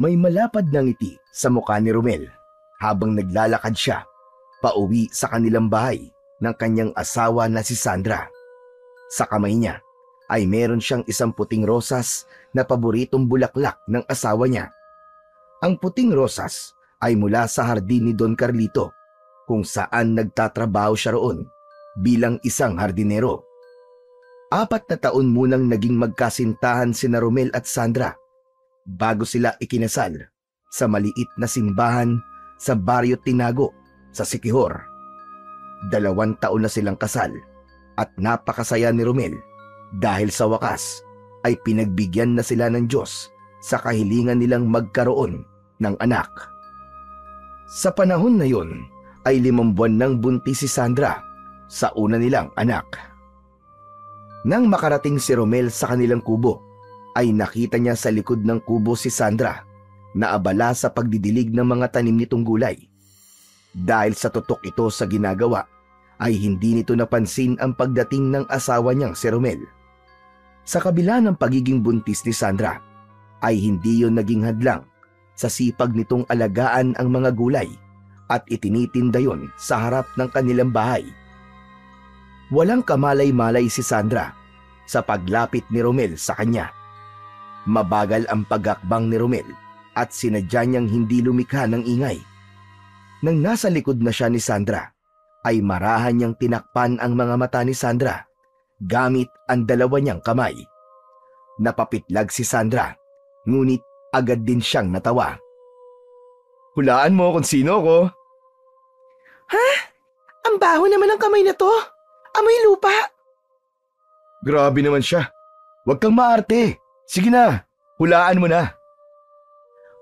May malapad na ngiti sa mukha ni Romel habang naglalakad siya pauwi sa kanilang bahay ng kanyang asawa na si Sandra. Sa kamay niya ay meron siyang isang puting rosas na paboritong bulaklak ng asawa niya. Ang puting rosas ay mula sa hardin ni Don Carlito kung saan nagtatrabaho siya roon bilang isang hardinero. 4 na taon munang naging magkasintahan sina Romel at Sandra bago sila ikinasal sa maliit na simbahan sa Barrio Tinago sa Siquijor. 2 taon na silang kasal at napakasaya ni Romel dahil sa wakas ay pinagbigyan na sila ng Diyos sa kahilingan nilang magkaroon ng anak. Sa panahon na yon ay 5 buwan nang buntis si Sandra sa una nilang anak. Nang makarating si Romel sa kanilang kubo, ay nakita niya sa likod ng kubo si Sandra na abala sa pagdidilig ng mga tanim nitong gulay. Dahil sa tutok ito sa ginagawa, ay hindi nito napansin ang pagdating ng asawa niyang si Romel. Sa kabila ng pagiging buntis ni Sandra, ay hindi yon naging hadlang sa sipag nitong alagaan ang mga gulay at itinitinda yon sa harap ng kanilang bahay. Walang kamalay-malay si Sandra sa paglapit ni Romel sa kanya. Mabagal ang pagakbang ni Romel at sinadya niyang hindi lumikha ng ingay. Nang nasa likod na siya ni Sandra, ay marahan niyang tinakpan ang mga mata ni Sandra gamit ang 2 niyang kamay. Napapitlag si Sandra, ngunit agad din siyang natawa. "Hulaan mo kung sino ko." Ha? Ang baho naman ng kamay na to. Amoy lupa. Grabe naman siya. Huwag kang maarte. Sige na, hulaan mo na.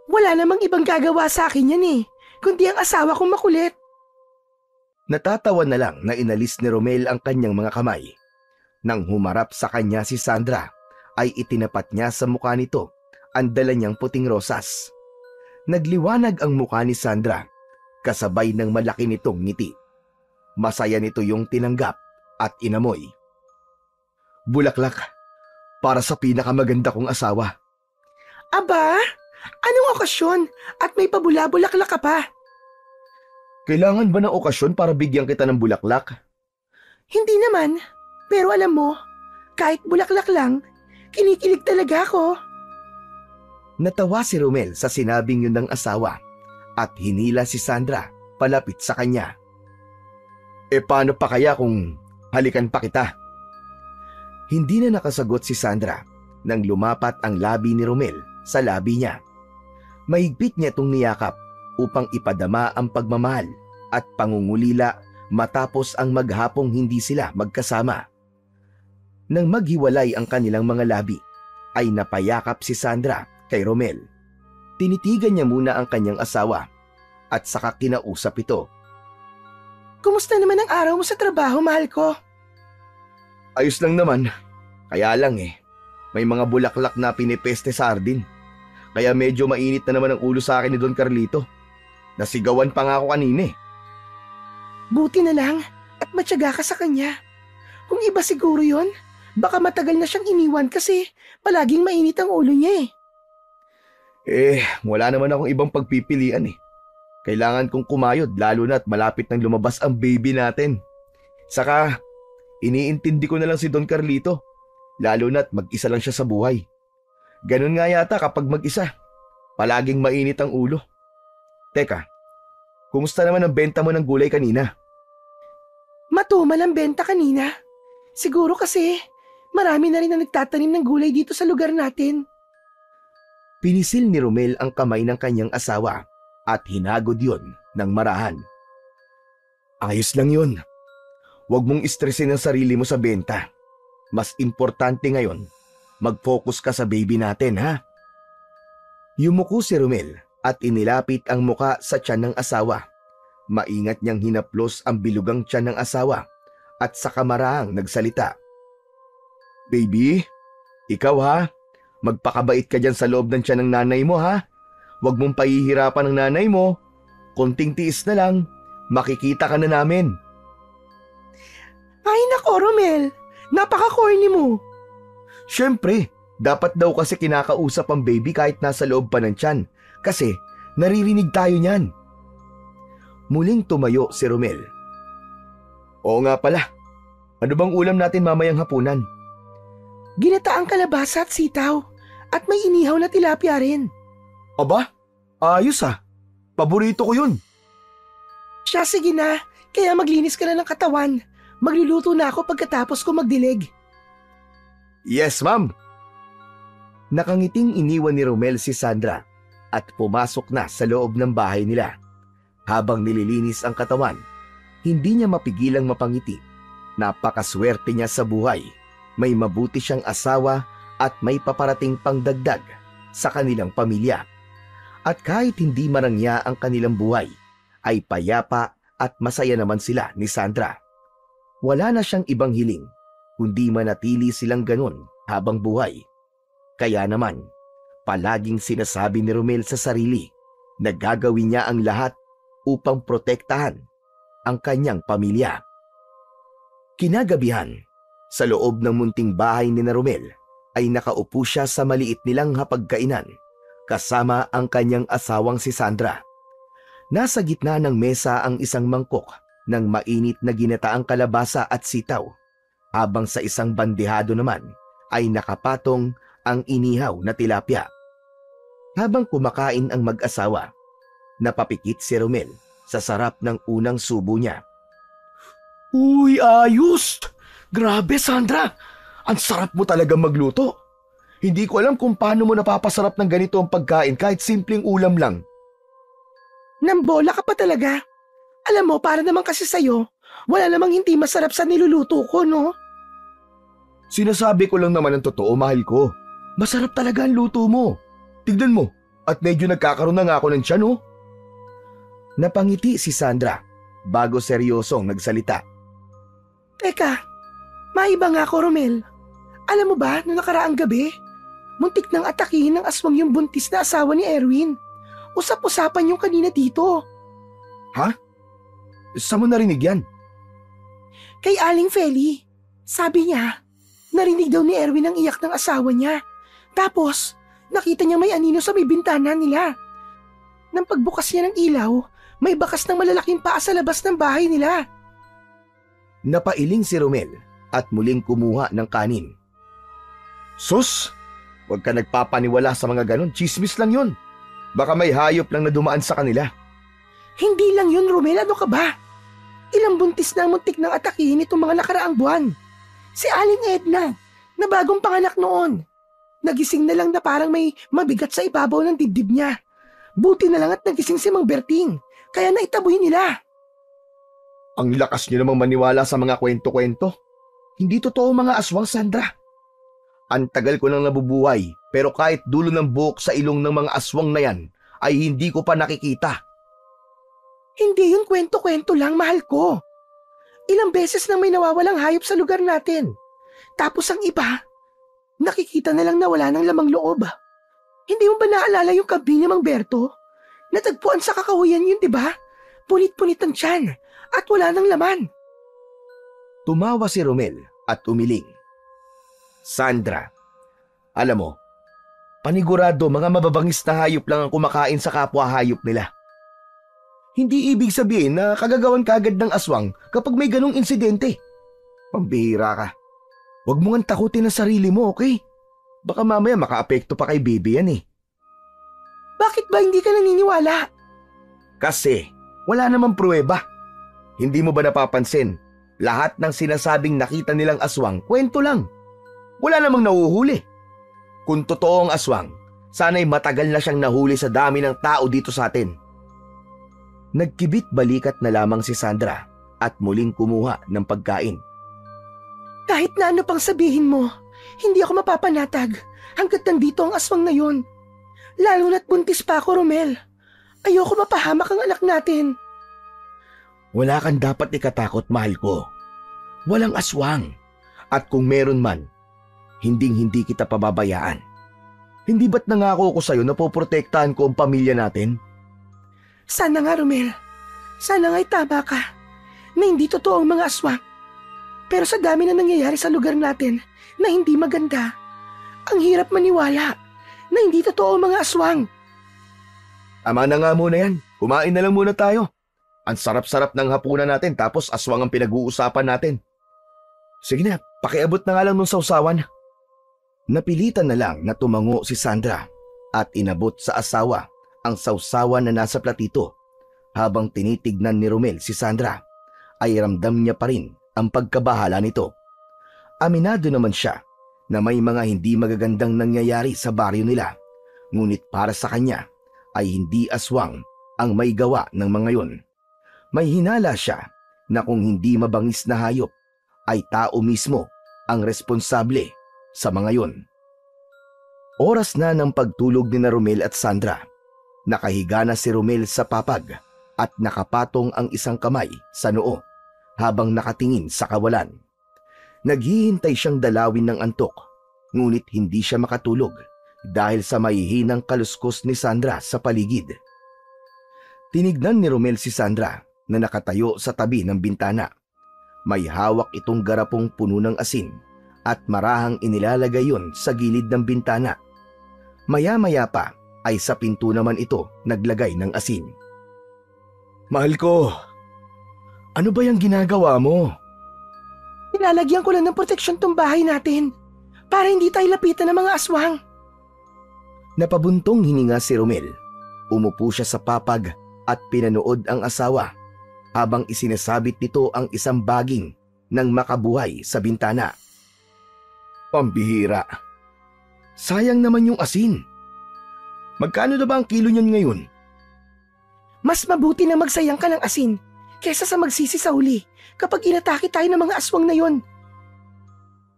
Wala namang ibang gagawa sa akin yan kundi ang asawa kong makulit. Natatawa na lang na inalis ni Romel ang kanyang mga kamay. Nang humarap sa kanya si Sandra, ay itinapat niya sa mukha nito ang dala niyang puting rosas. Nagliwanag ang mukha ni Sandra, kasabay ng malaki nitong ngiti. Masaya nito yung tinanggap at inamoy. "Bulaklak, para sa pinakamaganda kong asawa." Aba, anong okasyon at may pabula-bulaklak ka pa? Kailangan ba ng okasyon para bigyan kita ng bulaklak? Hindi naman, pero alam mo, kahit bulaklak lang, kinikilig talaga ako. Natawa si Romel sa sinabing yun ng asawa at hinila si Sandra palapit sa kanya. Paano pa kaya kung halikan pa kita? Hindi na nakasagot si Sandra nang lumapat ang labi ni Romel sa labi niya. Mahigpit niya itong niyakap upang ipadama ang pagmamahal at pangungulila matapos ang maghapong hindi sila magkasama. Nang maghiwalay ang kanilang mga labi, ay napayakap si Sandra kay Romel. Tinitigan niya muna ang kanyang asawa at saka kinausap ito. Kumusta naman ang araw mo sa trabaho, mahal ko? Ayos lang naman. Kaya lang may mga bulaklak na pinipeste sa hardin. Kaya medyo mainit na naman ang ulo sa akin ni Don Carlito. Nasigawan pa nga ako kanina Buti na lang at matyaga ka sa kanya. Kung iba siguro yon, baka matagal na siyang iniwan kasi palaging mainit ang ulo niya Wala naman akong ibang pagpipilian Kailangan kong kumayod lalo na't malapit nang lumabas ang baby natin. Saka, iniintindi ko na lang si Don Carlito. Lalo na't mag-isa lang siya sa buhay. Ganun nga yata kapag mag-isa. Palaging mainit ang ulo. Teka, kumusta naman ang benta mo ng gulay kanina? Matumal ang benta kanina. Siguro kasi marami na rin ang nagtatanim ng gulay dito sa lugar natin. Pinisil ni Romel ang kamay ng kanyang asawa at hinagod yon ng marahan. Ayos lang yun. Huwag mong istresin ang sarili mo sa benta. Mas importante ngayon, mag-focus ka sa baby natin, ha? Yumuko si Romel at inilapit ang muka sa tiyan ng asawa. Maingat niyang hinaplos ang bilugang tiyan ng asawa at sa kamaraang nagsalita. Baby, ikaw ha? Magpakabait ka dyan sa loob ng tiyan ng nanay mo, ha? Huwag mong pahihirapan ng nanay mo. Konting tiis na lang, makikita ka na namin. Ay nako, Romel! Napaka-corny mo. Siyempre, Dapat daw kasi kinakausap ang baby kahit nasa loob pa ng tiyan kasi naririnig tayo niyan. Muling tumayo si Romel. Oo nga pala. Ano bang ulam natin mamayang hapunan? Ginataang kalabasa at sitaw at may inihaw na tilapia rin. Aba, ayos ah. Paborito ko yun. Siya, sige na. Kaya maglinis ka na ng katawan. Magluluto na ako pagkatapos ko magdilig. Yes, ma'am. Nakangiting iniwan ni Romel si Sandra at pumasok na sa loob ng bahay nila. Habang nililinis ang katawan, hindi niya mapigilang mapangiti. Napakaswerte niya sa buhay. May mabuti siyang asawa at may paparating pang dagdag sa kanilang pamilya. At kahit hindi marangya ang kanilang buhay, ay payapa at masaya naman sila ni Sandra. Wala na siyang ibang hiling, kundi manatili silang ganun habang buhay. Kaya naman, palaging sinasabi ni Romel sa sarili na gagawin niya ang lahat upang protektahan ang kanyang pamilya. Kinagabihan, sa loob ng munting bahay ni Romel ay nakaupo siya sa maliit nilang hapagkainan kasama ang kanyang asawang si Sandra. Nasa gitna ng mesa ang isang mangkok ng mainit na ginataang kalabasa at sitaw, habang sa isang bandehado naman ay nakapatong ang inihaw na tilapia. Habang kumakain ang mag-asawa, napapikit si Romel sa sarap ng unang subo niya. Uy, ayos! Grabe, Sandra! Ang sarap mo talaga magluto. Hindi ko alam kung paano mo napapasarap ng ganito ang pagkain kahit simpleng ulam lang. Nambola ka pa talaga. Alam mo, para naman kasi sa'yo, wala namang hindi masarap sa niluluto ko, no? Sinasabi ko lang naman ang totoo, mahal ko. Masarap talaga ang luto mo. Tignan mo, at medyo nagkakaroon na nga ako ng tiyan, oh. Napangiti si Sandra bago seryosong nagsalita. Teka, maiba nga ako, Romel. Alam mo ba, noong nakaraang gabi, muntik nang atakihin ng aswang yung buntis na asawa ni Erwin. Usap-usapan yung kanina dito. Ha? Saan mo narinig yan? Kay Aling Feli. Sabi niya, narinig daw ni Erwin ang iyak ng asawa niya. Tapos, nakita niya may anino sa may bintana nila. Nang pagbukas niya ng ilaw, may bakas ng malalaking paa sa labas ng bahay nila. Napailing si Romel at muling kumuha ng kanin. Sus! Huwag ka nagpapaniwala sa mga ganon, chismis lang yun. Baka may hayop lang na dumaan sa kanila. Hindi lang yun, Romel, ano ka ba? Ilang buntis na muntik ng atakihin itong mga nakaraang buwan. Si Aling Edna, na bagong panganak noon. Nagising na lang na parang may mabigat sa ibabaw ng dibdib niya. Buti na lang at nagising si Mang Berting, kaya naitaboy nila. Ang lakas niyo namang maniwala sa mga kwento-kwento. Hindi totoo mga aswang, Sandra. Ang tagal ko nang nabubuhay, pero kahit dulo ng buhok sa ilong ng mga aswang na yan, ay hindi ko pa nakikita. Hindi yun kwento-kwento lang, mahal ko. Ilang beses nang may nawawalang hayop sa lugar natin. Tapos ang iba, nakikita na lang na wala ng lamang loob. Hindi mo ba naalala yung kambing ni Mang Berto? Natagpuan sa kakahuyan yun, di ba? Punit-punit ang tiyan at wala ng laman. Tumawa si Romel at umiling. Sandra, alam mo, panigurado mga mababangis na hayop lang ang kumakain sa kapwa hayop nila. Hindi ibig sabihin na kagagawan kagad ng aswang kapag may ganong insidente. Pambihira ka. Huwag mo nga takutin ang sarili mo, okay? Baka mamaya makaapekto pa kay baby yan eh. Bakit ba hindi ka naniniwala? Kasi wala namang pruweba. Hindi mo ba napapansin? Lahat ng sinasabing nakita nilang aswang, kwento lang. Wala namang nahuhuli. Kung totoo ang aswang, sana'y matagal na siyang nahuli sa dami ng tao dito sa atin. Nagkibit balikat na lamang si Sandra at muling kumuha ng pagkain. Kahit na ano pang sabihin mo, hindi ako mapapanatag hanggat nandito ang aswang na yon. Lalo na't buntis pa ako, Romel. Ayoko mapahamak ang anak natin. Wala kang dapat ikatakot, mahal ko. Walang aswang. At kung meron man, hinding-hindi kita pababayaan. Hindi ba't nangako ko sa'yo na poprotektahan ko ang pamilya natin? Sana nga, Romel. Sana nga'y tama ka na hindi totoo ang mga aswang. Pero sa dami na nangyayari sa lugar natin na hindi maganda, Ang hirap maniwala na hindi totoo ang mga aswang. Tama na nga muna yan. Kumain na lang muna tayo. Ang sarap-sarap ng hapunan natin tapos aswang ang pinag-uusapan natin. Sige na, pakiabot na nga lang nung sausawan. Napilitan na lang na tumango si Sandra at inabot sa asawa ang sausawan na nasa platito. Habang tinitignan ni Romel si Sandra, ay ramdam niya pa rin ang pagkabahala nito. Aminado naman siya na may mga hindi magagandang nangyayari sa baryo nila, ngunit para sa kanya ay hindi aswang ang may gawa ng mga yon. May hinala siya na kung hindi mabangis na hayop, ay tao mismo ang responsable sa mga yon. Oras na ng pagtulog ni na Romel at Sandra. Nakahiga na si Romel sa papag at nakapatong ang isang kamay sa noo habang nakatingin sa kawalan. Naghihintay siyang dalawin ng antok, ngunit hindi siya makatulog dahil sa mahihinang kaluskos ni Sandra sa paligid. Tinignan ni Romel si Sandra na nakatayo sa tabi ng bintana. May hawak itong garapong puno ng asin at marahang inilalagay yon sa gilid ng bintana. Maya-maya pa ay sa pinto naman ito naglagay ng asin. Mahal ko, ano ba yung ginagawa mo? Nilalagyan ko lang ng proteksyon tong bahay natin para hindi tayo lapitan ng mga aswang. Napabuntong hininga si Romel. Umupo siya sa papag at pinanood ang asawa habang isinasabit nito ang isang baging ng makabuhay sa bintana. Pambihira. Sayang naman yung asin. Magkano na ba ang kilo niyan ngayon? Mas mabuti na magsayang ka ng asin kesa sa magsisi sa huli kapag inatake tayo ng mga aswang na yon.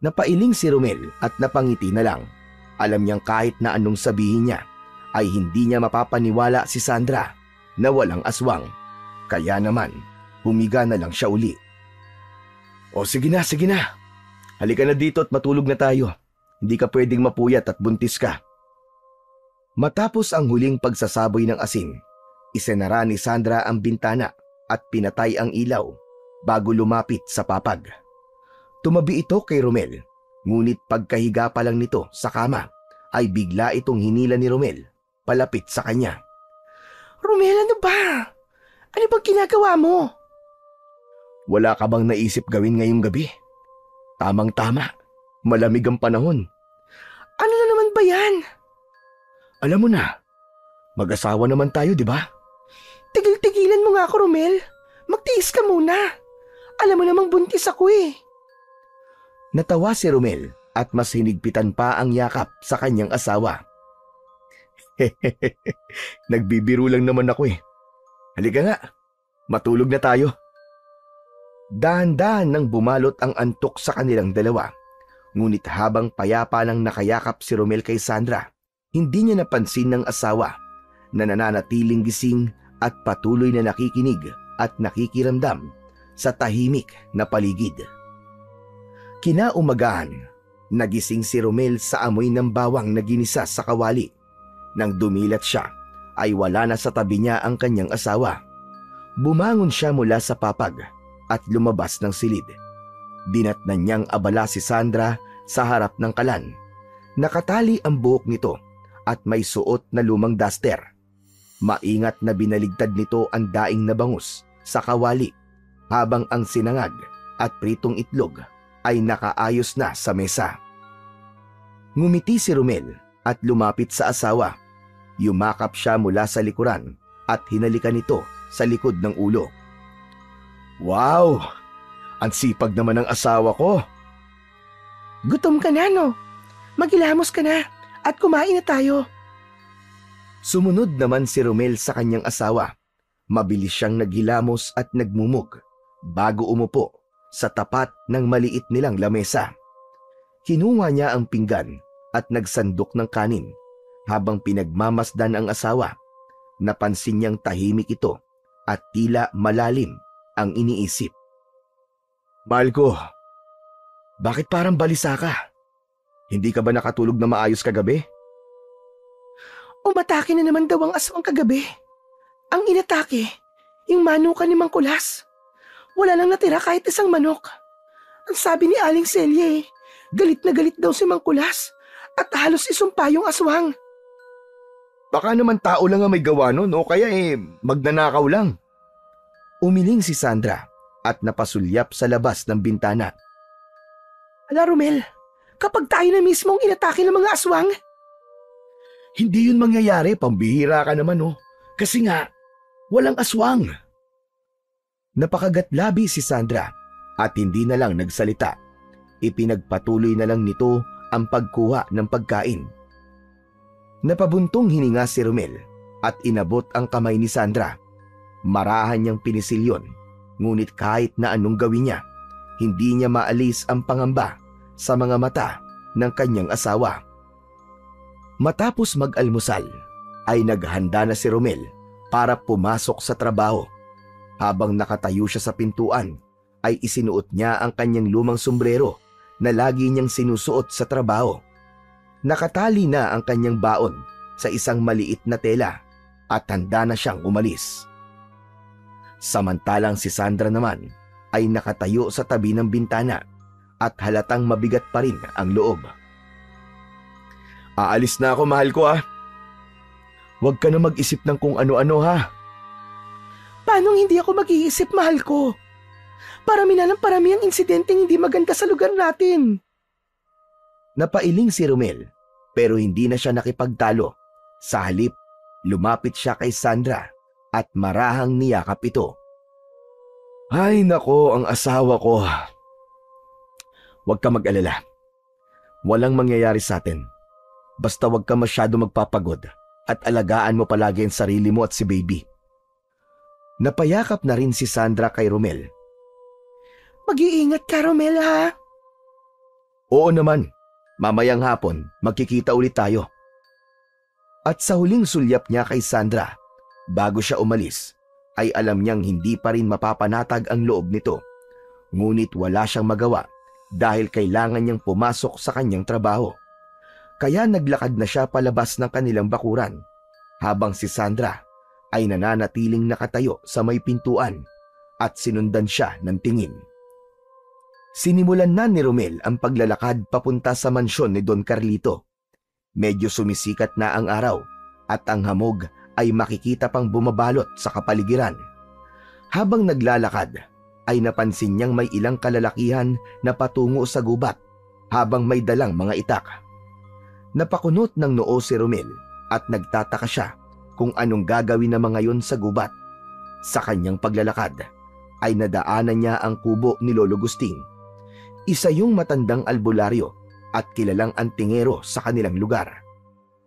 Napailing si Romel at napangiti na lang. Alam niyang kahit na anong sabihin niya ay hindi niya mapapaniwala si Sandra na walang aswang. Kaya naman, humiga na lang siya uli. O sige na, sige na. Halika na dito at matulog na tayo. Hindi ka pwedeng mapuyat at buntis ka. Matapos ang huling pagsasaboy ng asin, isinara ni Sandra ang bintana at pinatay ang ilaw bago lumapit sa papag. Tumabi ito kay Romel, ngunit pagkahiga pa lang nito sa kama ay bigla itong hinila ni Romel palapit sa kanya. Romel, ano ba? Ano bang ginagawa mo? Wala ka bang naisip gawin ngayong gabi? Tamang-tama, malamig ang panahon. Ano na naman ba yan? Alam mo na, mag-asawa naman tayo, di ba? Tigil-tigilan mo nga ako, Romel. Magtiis ka muna. Alam mo namang buntis ako eh. Natawa si Romel at mas hinigpitan pa ang yakap sa kanyang asawa. Nagbibiro lang naman ako eh. Halika nga, matulog na tayo. Dahan-dahan nang bumalot ang antok sa kanilang dalawa. Ngunit habang payapa nang nakayakap si Romel kay Sandra, hindi niya napansin ng asawa na nananatiling gising at patuloy na nakikinig at nakikiramdam sa tahimik na paligid. Kinaumagahan, nagising si Romel sa amoy ng bawang na ginisa sa kawali. Nang dumilat siya, ay wala na sa tabi niya ang kanyang asawa. Bumangon siya mula sa papag at lumabas ng silid. Dinatnan niyang abala si Sandra sa harap ng kalan. Nakatali ang buhok nito at may suot na lumang duster. Maingat na binaligtad nito ang daing na bangus sa kawali habang ang sinangag at pritong itlog ay nakaayos na sa mesa. Ngumiti si Romel at lumapit sa asawa. Yumakap siya mula sa likuran at hinalikan ito sa likod ng ulo. Wow! Ang sipag naman ng asawa ko. Gutom ka na, no? Maghilamos ka na at kumain na tayo. Sumunod naman si Romel sa kanyang asawa. Mabilis siyang naghilamos at nagmumug bago umupo sa tapat ng maliit nilang lamesa. Kinuha niya ang pinggan at nagsandok ng kanin habang pinagmamasdan ang asawa. Napansin niyang tahimik ito at tila malalim ang iniisip. Mahal ko, bakit parang balisa ka? Hindi ka ba nakatulog na maayos kagabi? Umatake na naman daw ang aswang kagabi. Ang inatake, yung manukan ni Mang Kulas. Wala nang natira kahit isang manok. Ang sabi ni Aling Celia galit na galit daw si Mang Kulas at halos isumpa yung aswang. Baka naman tao lang ang may gawa nun o kaya magnanakaw lang. Umiling si Sandra at napasulyap sa labas ng bintana. Ala Romel, kapag tayo na mismong inatake ng mga aswang? Hindi yun mangyayari, pambihira ka naman Kasi nga, walang aswang. Napakagatlabi si Sandra at hindi na lang nagsalita. Ipinagpatuloy na lang nito ang pagkuha ng pagkain. Napabuntong hininga si Romel at inabot ang kamay ni Sandra. Marahan niyang pinisil yun, ngunit kahit na anong gawin niya, hindi niya maalis ang pangamba sa mga mata ng kanyang asawa. Matapos mag-almusal, ay naghanda na si Romel para pumasok sa trabaho. Habang nakatayo siya sa pintuan, ay isinuot niya ang kanyang lumang sombrero na lagi niyang sinusuot sa trabaho. Nakatali na ang kanyang baon sa isang maliit na tela at handa na siyang umalis. Samantalang si Sandra naman ay nakatayo sa tabi ng bintana at halatang mabigat pa rin ang loob. Aalis na ako, mahal ko Huwag ka na mag-isip ng kung ano-ano Paanong hindi ako mag-iisip, mahal ko? Parami na ng parami ang insidenteng hindi maganda sa lugar natin. Napailing si Romel pero hindi na siya nakipagtalo. Sa halip, lumapit siya kay Sandra at marahang niyakap ito. Ay nako, ang asawa ko. Huwag ka mag-alala. Walang mangyayari sa atin. Basta huwag ka masyado magpapagod at alagaan mo palagi ang sarili mo at si baby. Napayakap na rin si Sandra kay Romel. Mag-iingat ka, Romel, ha? Oo naman. Mamayang hapon, magkikita ulit tayo. At sa huling sulyap niya kay Sandra, bago siya umalis, ay alam niyang hindi pa rin mapapanatag ang loob nito. Ngunit wala siyang magawa dahil kailangan niyang pumasok sa kanyang trabaho. Kaya naglakad na siya palabas ng kanilang bakuran, habang si Sandra ay nananatiling nakatayo sa may pintuan at sinundan siya ng tingin. Sinimulan na ni Romel ang paglalakad papunta sa mansyon ni Don Carlito. Medyo sumisikat na ang araw at ang hamog ay makikita pang bumabalot sa kapaligiran. Habang naglalakad, ay napansin niyang may ilang kalalakihan na patungo sa gubat habang may dalang mga itak. Napakunot ng noo si Romel at nagtataka siya kung anong gagawin ng mga yon sa gubat. Sa kanyang paglalakad, ay nadaanan niya ang kubo ni Lolo Gusting. Isa yung matandang albularyo at kilalang antingero sa kanilang lugar.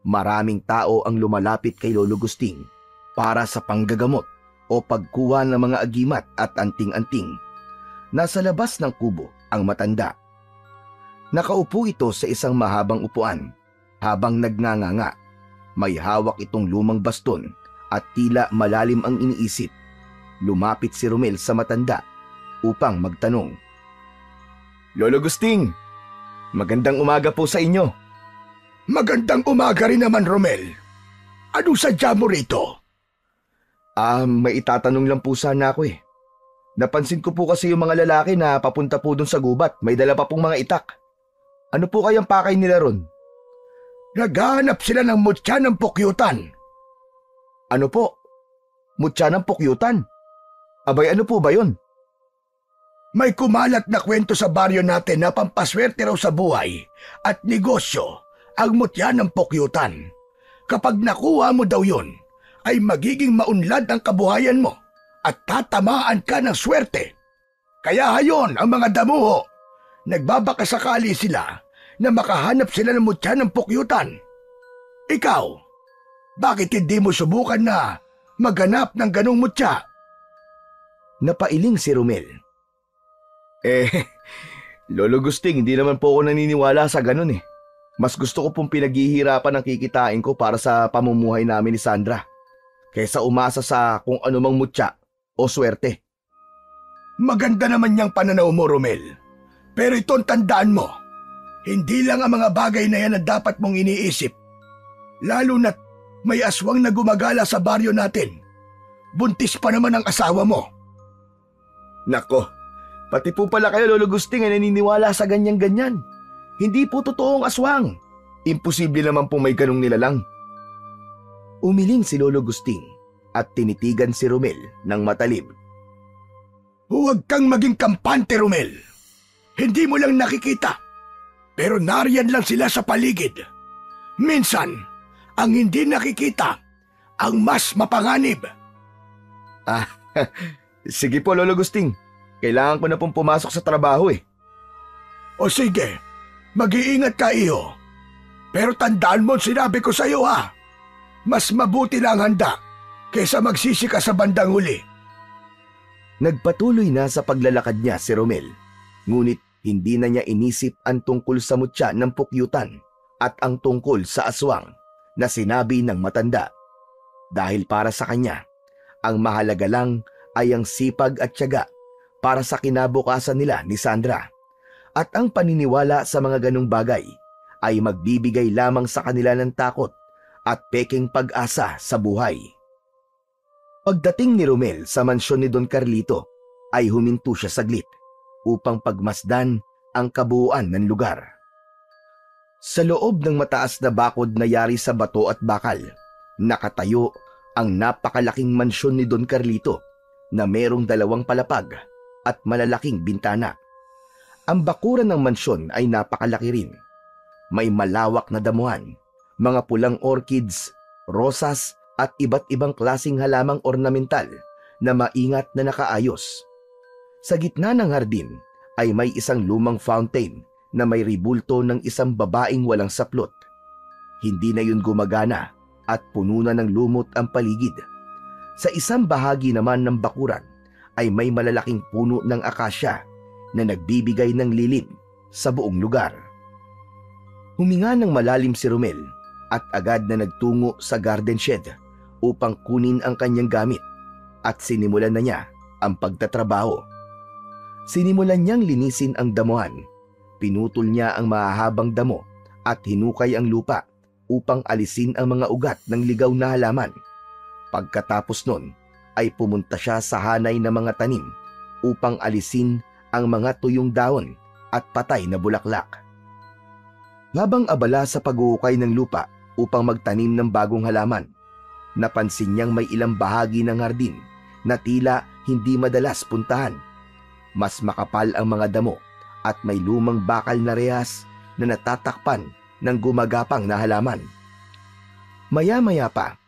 Maraming tao ang lumalapit kay Lolo Gusting para sa panggagamot o pagkuha ng mga agimat at anting-anting. Nasa labas ng kubo ang matanda. Nakaupo ito sa isang mahabang upuan habang nagngangaanga. May hawak itong lumang baston at tila malalim ang iniisip. Lumapit si Romel sa matanda upang magtanong. Lolo Gusting, magandang umaga po sa inyo. Magandang umaga rin naman, Romel. Anong sadya mo rito? May itatanong lang po sana ako Napansin ko po kasi yung mga lalaki na papunta po dun sa gubat. May dala pa pong mga itak. Ano po kayang pakay nila ron? Naghahanap sila ng mutya ng pukyutan. Ano po? Mutya ng pukyutan? Abay, ano po ba yun? May kumalat na kwento sa baryo natin na pampaswerte raw sa buhay at negosyo ang mutya ng pukyutan. Kapag nakuha mo daw yun, ay magiging maunlad ang kabuhayan mo at tatamaan ka ng swerte. Kaya hayon ang mga damuho, nagbabakasakali sila na makahanap sila ng mutya ng pukyutan. Ikaw, bakit hindi mo subukan na maghanap ng ganong mutya? Napailing si Romel. Lolo Gusting, hindi naman po ako naniniwala sa ganun Mas gusto ko pong pinaghihirapan ang kikitain ko para sa pamumuhay namin ni Sandra, kaysa umasa sa kung anumang mutya o swerte. Maganda naman niyang pananaw mo, Romel. Pero itong tandaan mo, hindi lang ang mga bagay na yan na dapat mong iniisip. Lalo na't may aswang na gumagala sa baryo natin. Buntis pa naman ang asawa mo. Nako, pati po pala kayo, Lolo Gusting, ay naniniwala sa ganyan-ganyan. Hindi po totoong aswang. Imposible naman po may ganong nilalang. Umiling si Lolo Gusting at tinitigan si Romel ng matalim. Huwag kang maging kampante, Romel. Hindi mo lang nakikita. Pero nariyan lang sila sa paligid. Minsan, ang hindi nakikita, ang mas mapanganib. Sige po, Lolo Gusting. Kailangan ko na pong pumasok sa trabaho eh. O sige, mag-iingat ka, iho. Pero tandaan mo ang sinabi ko sa iyo, ha? Mas mabuti lang handa kaysa magsisi ka sa bandang huli. Nagpatuloy na sa paglalakad niya si Romel, ngunit hindi na niya inisip ang tungkol sa mutya ng pukyutan at ang tungkol sa aswang na sinabi ng matanda. Dahil para sa kanya, ang mahalaga lang ay ang sipag at tiyaga para sa kinabukasan nila ni Sandra. At ang paniniwala sa mga ganong bagay ay magbibigay lamang sa kanila ng takot at peking pag-asa sa buhay. Pagdating ni Romel sa mansyon ni Don Carlito ay huminto siya saglit upang pagmasdan ang kabuuan ng lugar. Sa loob ng mataas na bakod na yari sa bato at bakal, nakatayo ang napakalaking mansyon ni Don Carlito na merong 2 palapag at malalaking bintana. Ang bakuran ng mansyon ay napakalaki rin. May malawak na damuhan, mga pulang orchids, rosas at iba't ibang klasing halamang ornamental na maingat na nakaayos. Sa gitna ng hardin ay may isang lumang fountain na may ribulto ng isang babaeng walang saplot. Hindi na yun gumagana at puno na ng lumot ang paligid. Sa isang bahagi naman ng bakuran ay may malalaking puno ng akasya na nagbibigay ng lilim sa buong lugar. Huminga ng malalim si Romel at agad na nagtungo sa garden shed upang kunin ang kanyang gamit at sinimulan na niya ang pagtatrabaho. Sinimulan niyang linisin ang damuhan, pinutol niya ang mahahabang damo at hinukay ang lupa upang alisin ang mga ugat ng ligaw na halaman. Pagkatapos nun ay pumunta siya sa hanay ng mga tanim upang alisin ang mga tuyong dahon at patay na bulaklak. Habang abala sa pag-uukay ng lupa upang magtanim ng bagong halaman, napansin niyang may ilang bahagi ng hardin na tila hindi madalas puntahan. Mas makapal ang mga damo at may lumang bakal na rehas na natatakpan ng gumagapang na halaman. Maya-maya pa,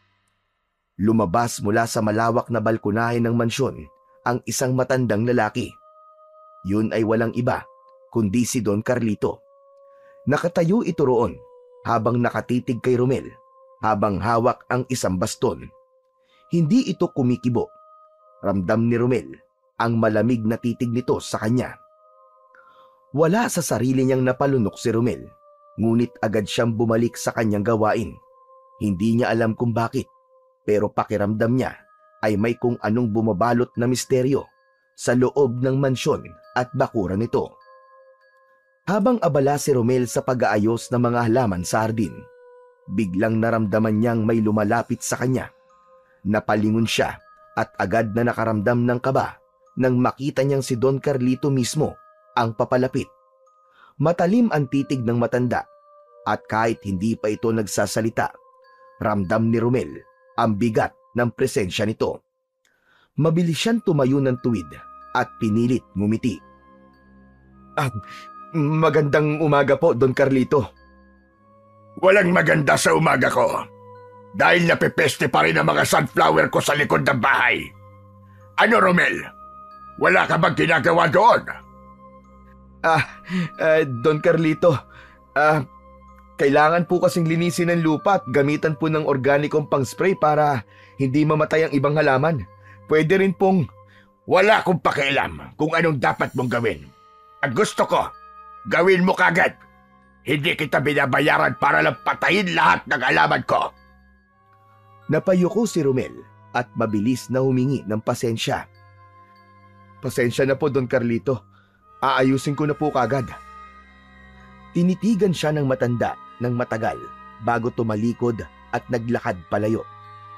lumabas mula sa malawak na balkonahe ng mansyon ang isang matandang lalaki. Yun ay walang iba kundi si Don Carlito. Nakatayo ito roon habang nakatitig kay Romel habang hawak ang isang baston. Hindi ito kumikibo. Ramdam ni Romel ang malamig na titig nito sa kanya. Wala sa sarili niyang napalunok si Romel, ngunit agad siyang bumalik sa kanyang gawain. Hindi niya alam kung bakit, pero pakiramdam niya ay may kung anong bumabalot na misteryo sa loob ng mansyon at bakuran nito. Habang abala si Romel sa pag-aayos ng mga halaman sa hardin, biglang naramdaman niyang may lumalapit sa kanya. Napalingon siya at agad na nakaramdam ng kaba nang makita niyang si Don Carlito mismo ang papalapit. Matalim ang titig ng matanda at kahit hindi pa ito nagsasalita, ramdam ni Romel ang bigat ng presensya nito. Mabilis siyang tumayo ng tuwid at pinilit ngumiti. Magandang umaga po, Don Carlito. Walang maganda sa umaga ko. Dahil napepeste pa rin ang mga sunflower ko sa likod ng bahay. Ano, Romel? Wala ka bang ginagawa doon? Don Carlito, kailangan po kasing linisin ng lupa at gamitan po ng organikong pang-spray para hindi mamatay ang ibang halaman. Pwede rin pong... Wala akong pakialam kung anong dapat mong gawin. Ang gusto ko, gawin mo kagad. Hindi kita binabayaran para lang patayin lahat ng halaman ko. Napayuko si Romel at mabilis na humingi ng pasensya. Pasensya na po, Don Carlito. Aayusin ko na po kagad. Tinitigan siya ng matanda ng matagal bago tumalikod at naglakad palayo.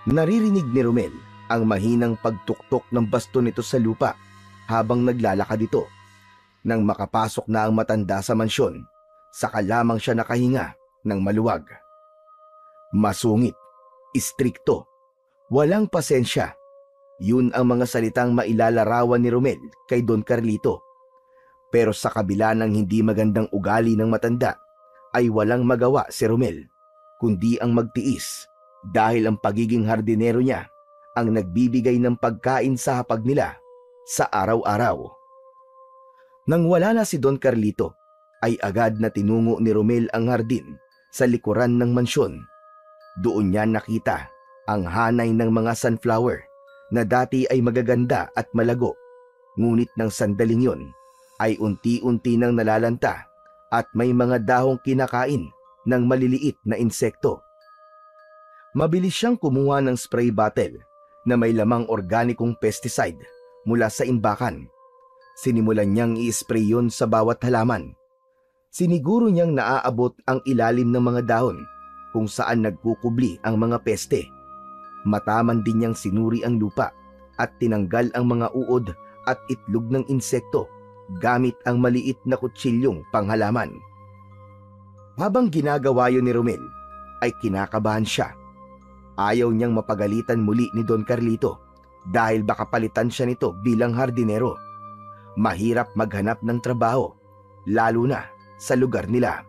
Naririnig ni Romel ang mahinang pagtuktok ng baston nito sa lupa habang naglalakad ito. Nang makapasok na ang matanda sa mansyon, saka lamang siya nakahinga ng maluwag. Masungit, istrikto, walang pasensya. Yun ang mga salitang mailalarawan ni Romel kay Don Carlito. Pero sa kabila ng hindi magandang ugali ng matanda, ay walang magawa si Romel, kundi ang magtiis dahil ang pagiging hardinero niya ang nagbibigay ng pagkain sa hapag nila sa araw-araw. Nang wala na si Don Carlito, ay agad na tinungo ni Romel ang hardin sa likuran ng mansyon. Doon niya nakita ang hanay ng mga sunflower na dati ay magaganda at malago, ngunit ng sandaling yon ay unti-unti nang nalalanta at may mga dahong kinakain ng maliliit na insekto. Mabilis siyang kumuha ng spray bottle na may lamang organikong pesticide mula sa imbakan. Sinimulan niyang i-spray yun sa bawat halaman. Siniguro niyang naaabot ang ilalim ng mga dahon kung saan nagkukubli ang mga peste. Mataman din niyang sinuri ang lupa at tinanggal ang mga uod at itlog ng insekto gamit ang maliit na kutsilyong panghalaman. Habang ginagawa yun ni Romel, ay kinakabahan siya. Ayaw niyang mapagalitan muli ni Don Carlito dahil baka palitan siya nito bilang hardinero. Mahirap maghanap ng trabaho, lalo na sa lugar nila.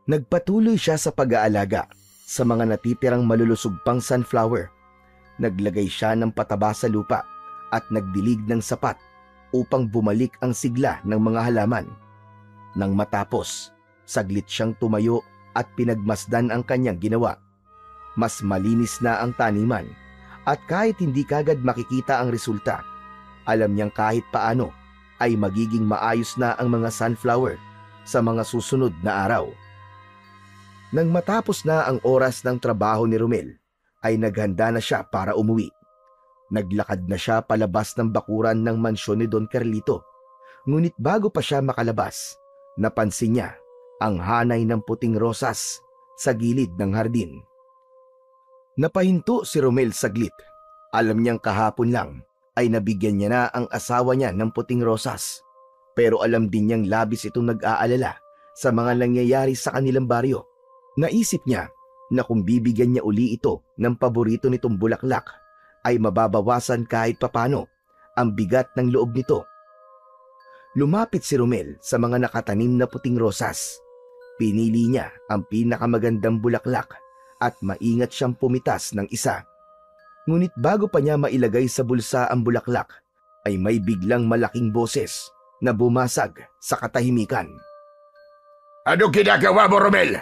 Nagpatuloy siya sa pag-aalaga sa mga natitirang malulusog pang sunflower. Naglagay siya ng pataba sa lupa at nagdilig ng sapat upang bumalik ang sigla ng mga halaman. Nang matapos, saglit siyang tumayo at pinagmasdan ang kanyang ginawa. Mas malinis na ang taniman at kahit hindi kagad makikita ang resulta, alam niyang kahit paano ay magiging maayos na ang mga sunflower sa mga susunod na araw. Nang matapos na ang oras ng trabaho ni Romel, ay naghanda na siya para umuwi. Naglakad na siya palabas ng bakuran ng mansyon ni Don Carlito. Ngunit bago pa siya makalabas, napansin niya ang hanay ng puting rosas sa gilid ng hardin. Napahinto si Romel saglit. Alam niyang kahapon lang ay nabigyan niya na ang asawa niya ng puting rosas. Pero alam din niyang labis itong nag-aalala sa mga nangyayari sa kanilang baryo. Naisip niya na kung bibigyan niya uli ito ng paborito nitong bulaklak, ay mababawasan kahit papano ang bigat ng loob nito. Lumapit si Romel sa mga nakatanim na puting rosas. Pinili niya ang pinakamagandang bulaklak at maingat siyang pumitas ng isa. Ngunit bago pa niya mailagay sa bulsa ang bulaklak, ay may biglang malaking boses na bumasag sa katahimikan. Ano ginagawa mo, Romel?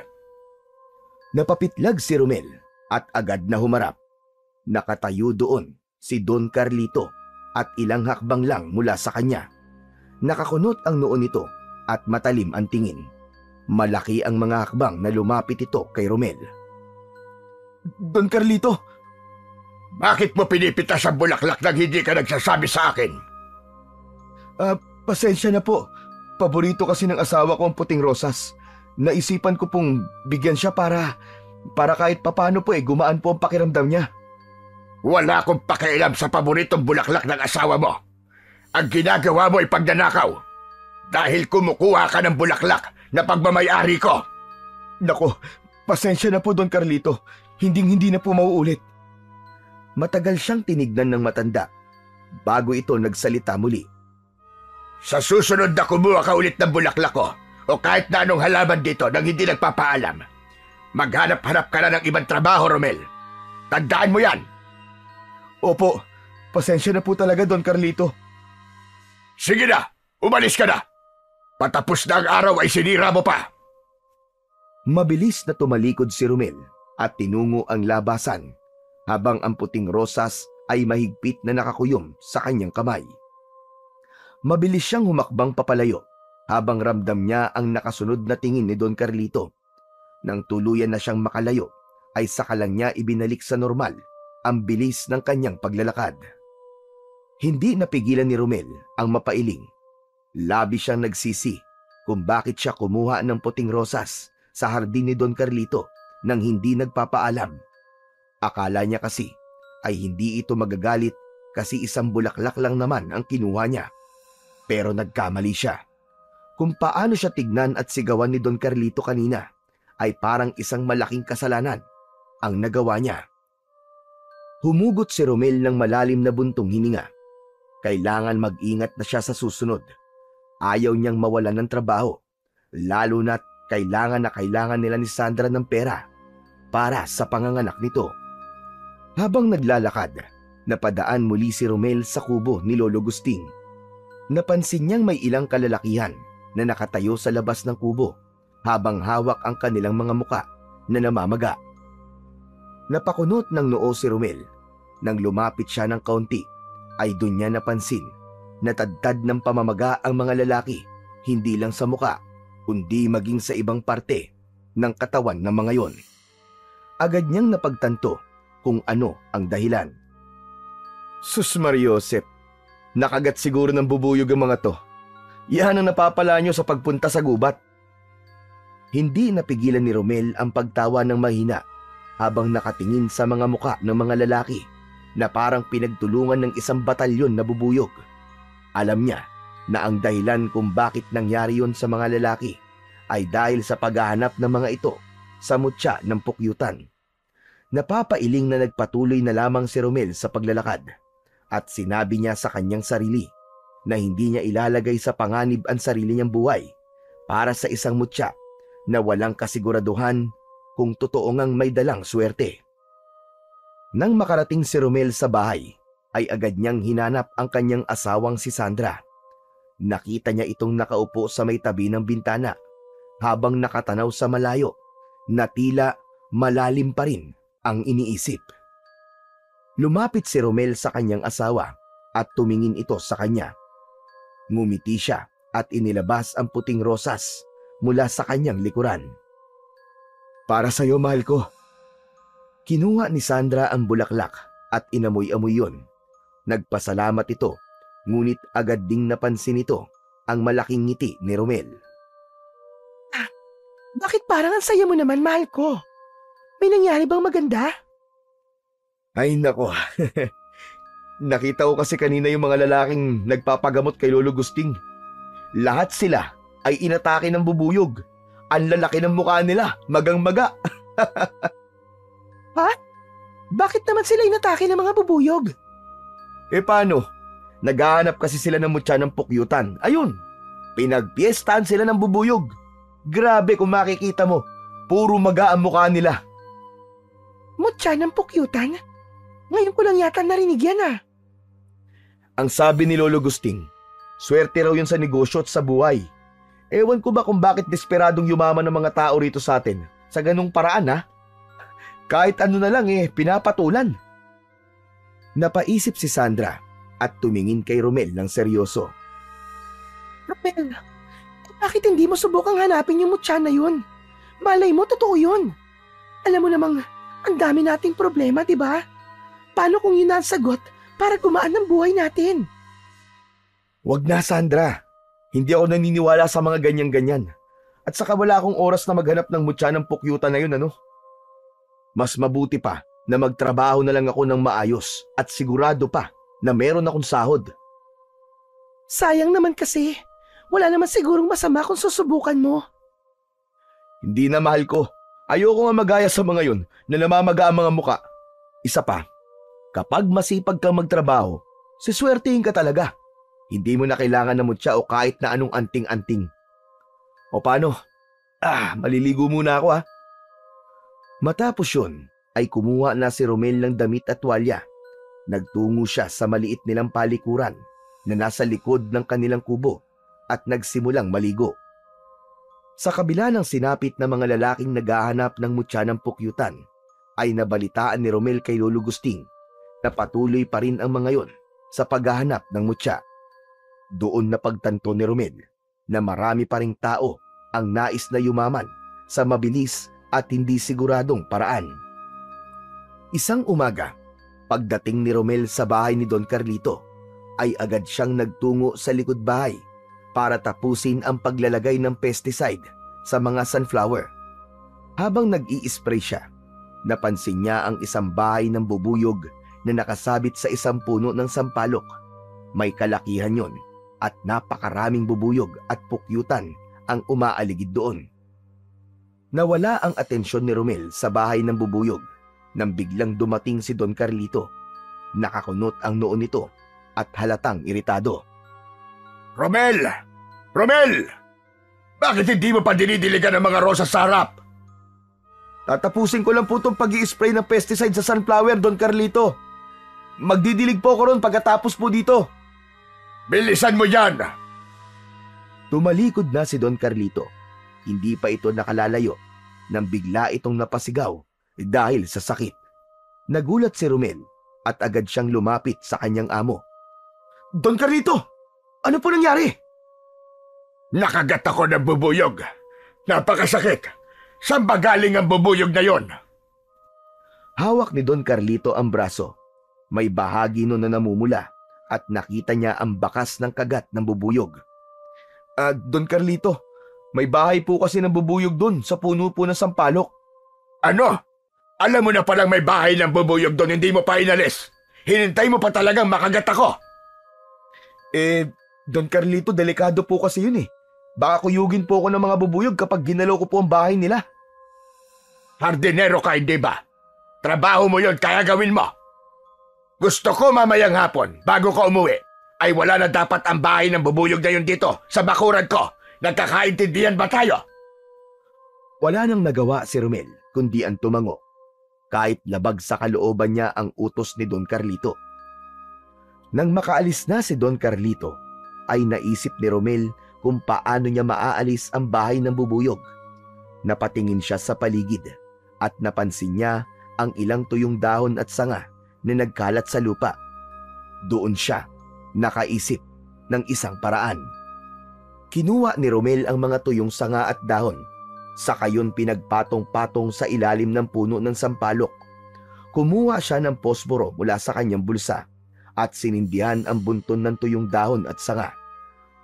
Napapitlag si Romel at agad na humarap. Nakatayo doon si Don Carlito at ilang hakbang lang mula sa kanya. Nakakunot ang noo nito at matalim ang tingin. Malaki ang mga hakbang na lumapit ito kay Romel. Don Carlito! Bakit mo pinipitas ang bulaklak nang hindi ka nagsasabi sa akin? Pasensya na po. Paborito kasi ng asawa ko ang puting rosas. Naisipan ko pong bigyan siya para kahit papano po gumaan po ang pakiramdam niya. Wala akong pakialam sa paboritong bulaklak ng asawa mo. Ang ginagawa mo ay pagnanakaw. Dahil kumukuha ka ng bulaklak na pagmamayari ko. Nako, pasensya na po Don Carlito. Hindi na po mauulit. Matagal siyang tinignan ng matanda bago ito nagsalita muli. Sa susunod na kumuha ka ulit ng bulaklak ko o kahit na anong halaman dito nang hindi nagpapaalam, maghanap-hanap ka na ng ibang trabaho, Romel. Tandaan mo yan. Opo, pasensya na po talaga Don Carlito. Sige na, umalis ka na. Patapos na ang araw ay sinira mo pa. Mabilis na tumalikod si Romel at tinungo ang labasan habang ang puting rosas ay mahigpit na nakakuyom sa kanyang kamay. Mabilis siyang humakbang papalayo habang ramdam niya ang nakasunod na tingin ni Don Carlito. Nang tuluyan na siyang makalayo, ay saka lang niya ibinalik sa normal ang bilis ng kanyang paglalakad. Hindi napigilan ni Romel ang mapailing. Labis siyang nagsisi kung bakit siya kumuha ng puting rosas sa hardin ni Don Carlito nang hindi nagpapaalam. Akala niya kasi ay hindi ito magagalit kasi isang bulaklak lang naman ang kinuha niya. Pero nagkamali siya. Kung paano siya tignan at sigawan ni Don Carlito kanina ay parang isang malaking kasalanan ang nagawa niya. Humugot si Romel ng malalim na buntong hininga. Kailangan mag-ingat na siya sa susunod. Ayaw niyang mawalan ng trabaho, lalo na't kailangan nila ni Sandra ng pera para sa panganganak nito. Habang naglalakad, napadaan muli si Romel sa kubo ni Lolo Gusting. Napansin niyang may ilang kalalakihan na nakatayo sa labas ng kubo habang hawak ang kanilang mga muka na namamaga. Napakunot ng noo si Romel. Nang lumapit siya ng kaunti, ay doon niya napansin na tadtad ng pamamaga ang mga lalaki, hindi lang sa muka, kundi maging sa ibang parte ng katawan ng mga yon. Agad niyang napagtanto kung ano ang dahilan. Sus Mariosep, nakagat siguro ng bubuyog ang mga to. Yan ang napapala nyo sa pagpunta sa gubat. Hindi napigilan ni Romel ang pagtawa ng mahina habang nakatingin sa mga muka ng mga lalaki na parang pinagtulungan ng isang batalyon na bubuyog. Alam niya na ang dahilan kung bakit nangyari yon sa mga lalaki ay dahil sa paghahanap ng mga ito sa mutya ng pukyutan. Napapailing na nagpatuloy na lamang si Romel sa paglalakad at sinabi niya sa kanyang sarili na hindi niya ilalagay sa panganib ang sarili niyang buhay para sa isang mutya na walang kasiguraduhan kung totoo ngang may dalang swerte. Nang makarating si Romel sa bahay, ay agad niyang hinanap ang kanyang asawang si Sandra. Nakita niya itong nakaupo sa may tabi ng bintana habang nakatanaw sa malayo na tila malalim pa rin ang iniisip. Lumapit si Romel sa kanyang asawa at tumingin ito sa kanya. Ngumiti siya at inilabas ang puting rosas mula sa kanyang likuran. Para sa iyo, mahal ko. Kinuha ni Sandra ang bulaklak at inamoy-amoy yon. Nagpasalamat ito, ngunit agad ding napansin ito ang malaking ngiti ni Romel. Bakit parang ang saya mo naman, mahal ko? May nangyari bang maganda? Ay nako, nakita ko kasi kanina yung mga lalaking nagpapagamot kay Lolo Gusting. Lahat sila ay inatake ng bubuyog. Ang lalaki ng mukha nila, magang-maga. Ha? Bakit naman sila inatake ng mga bubuyog? Eh paano? Naghahanap kasi sila ng mutya ng pukyutan. Ayun, pinagpiestahan sila ng bubuyog. Grabe kung makikita mo, puro maga ang mukha nila. Mutya ng pukyutan? Ngayon ko lang yata narinig yan ah. Ang sabi ni Lolo Gusting, swerte raw yun sa negosyo at sa buhay. Ewan ko ba kung bakit desperadong yumaman ng mga tao rito sa atin. Sa ganung paraan ha? Kahit ano na lang pinapatulan. Napaisip si Sandra at tumingin kay Romel ng seryoso. Romel, bakit hindi mo subukang hanapin yung mutya na yun? Malay mo, totoo yun. Alam mo namang, ang dami nating problema, di ba? Paano kung yun ang sagot para gumaan ang buhay natin? Wag na, Sandra. Hindi ako naniniwala sa mga ganyan-ganyan. At saka wala akong oras na maghanap ng mutya ng pukyutan na yun, ano? Mas mabuti pa na magtrabaho na lang ako ng maayos at sigurado pa na meron akong sahod. Sayang naman kasi. Wala naman sigurong masama kung susubukan mo. Hindi na, mahal ko. Ayoko nga magaya sa mga yun na namamaga ang mga muka. Isa pa, kapag masipag kang magtrabaho, siswertehin ka talaga. Hindi mo na kailangan ng mutya o kahit na anong anting-anting. O paano? Maliligo muna ako ha. Matapos yun, ay kumuha na si Romel ng damit at tuwalya. Nagtungo siya sa maliit nilang palikuran na nasa likod ng kanilang kubo at nagsimulang maligo. Sa kabila ng sinapit na mga lalaking naghahanap ng mutya ng pukyutan, ay nabalitaan ni Romel kay Lolo Gusting na patuloy pa rin ang mga yon sa paghahanap ng mutya. Doon na pagtanto ni Romel na marami pa ring tao ang nais na yumaman sa mabilis at hindi siguradong paraan. Isang umaga, pagdating ni Romel sa bahay ni Don Carlito, ay agad siyang nagtungo sa likod bahay para tapusin ang paglalagay ng pesticide sa mga sunflower. Habang nag-i-spray siya, napansin niya ang isang bahay ng bubuyog na nakasabit sa isang puno ng sampalok. May kalakihan yon at napakaraming bubuyog at pukyutan ang umaaligid doon. Nawala ang atensyon ni Romel sa bahay ng bubuyog nang biglang dumating si Don Carlito. Nakakunot ang noo nito at halatang iritado. Romel! Romel! Bakit hindi mo pa dinidiligan ang mga rosas sa harap? Tatapusin ko lang po itong pag-i-spray ng pesticide sa sunflower, Don Carlito. Magdidilig po ko ron pagkatapos po dito. Bilisan mo yan! Tumalikod na si Don Carlito. Hindi pa ito nakalalayo nang bigla itong napasigaw dahil sa sakit. Nagulat si Romel at agad siyang lumapit sa kanyang amo. Don Carlito, ano po nangyari? Nakagat ako ng bubuyog. Napakasakit. Saan ba galing ang bubuyog na yon? Hawak ni Don Carlito ang braso. May bahagi nun na namumula at nakita niya ang bakas ng kagat ng bubuyog. Don Carlito, may bahay po kasi ng bubuyog dun sa puno po ng sampalok. Ano? Alam mo na palang may bahay ng bubuyog doon, hindi mo pa inalis. Hinintay mo pa talagang makagat ako. Don Carlito, delikado po kasi yun eh. Baka kuyugin po ako ng mga bubuyog kapag ginalaw ko po ang bahay nila. Hardinero ka, hindi ba? Trabaho mo yon, kaya gawin mo. Gusto ko mamayang hapon, bago ka umuwi, ay wala na dapat ang bahay ng bubuyog na yun dito, sa bakuran ko. Nagkakaintindihan ba tayo? Wala nang nagawa si Romel kundi ang tumango. Kahit labag sa kalooban niya ang utos ni Don Carlito. Nang makaalis na si Don Carlito, ay naisip ni Romel kung paano niya maaalis ang bahay ng bubuyog. Napatingin siya sa paligid at napansin niya ang ilang tuyong dahon at sanga na nagkalat sa lupa. Doon siya nakaisip ng isang paraan. Kinuha ni Romel ang mga tuyong sanga at dahon, saka yun pinagpatong-patong sa ilalim ng puno ng sampalok. Kumuha siya ng posporo mula sa kanyang bulsa at sinindihan ang bunton ng tuyong dahon at sanga.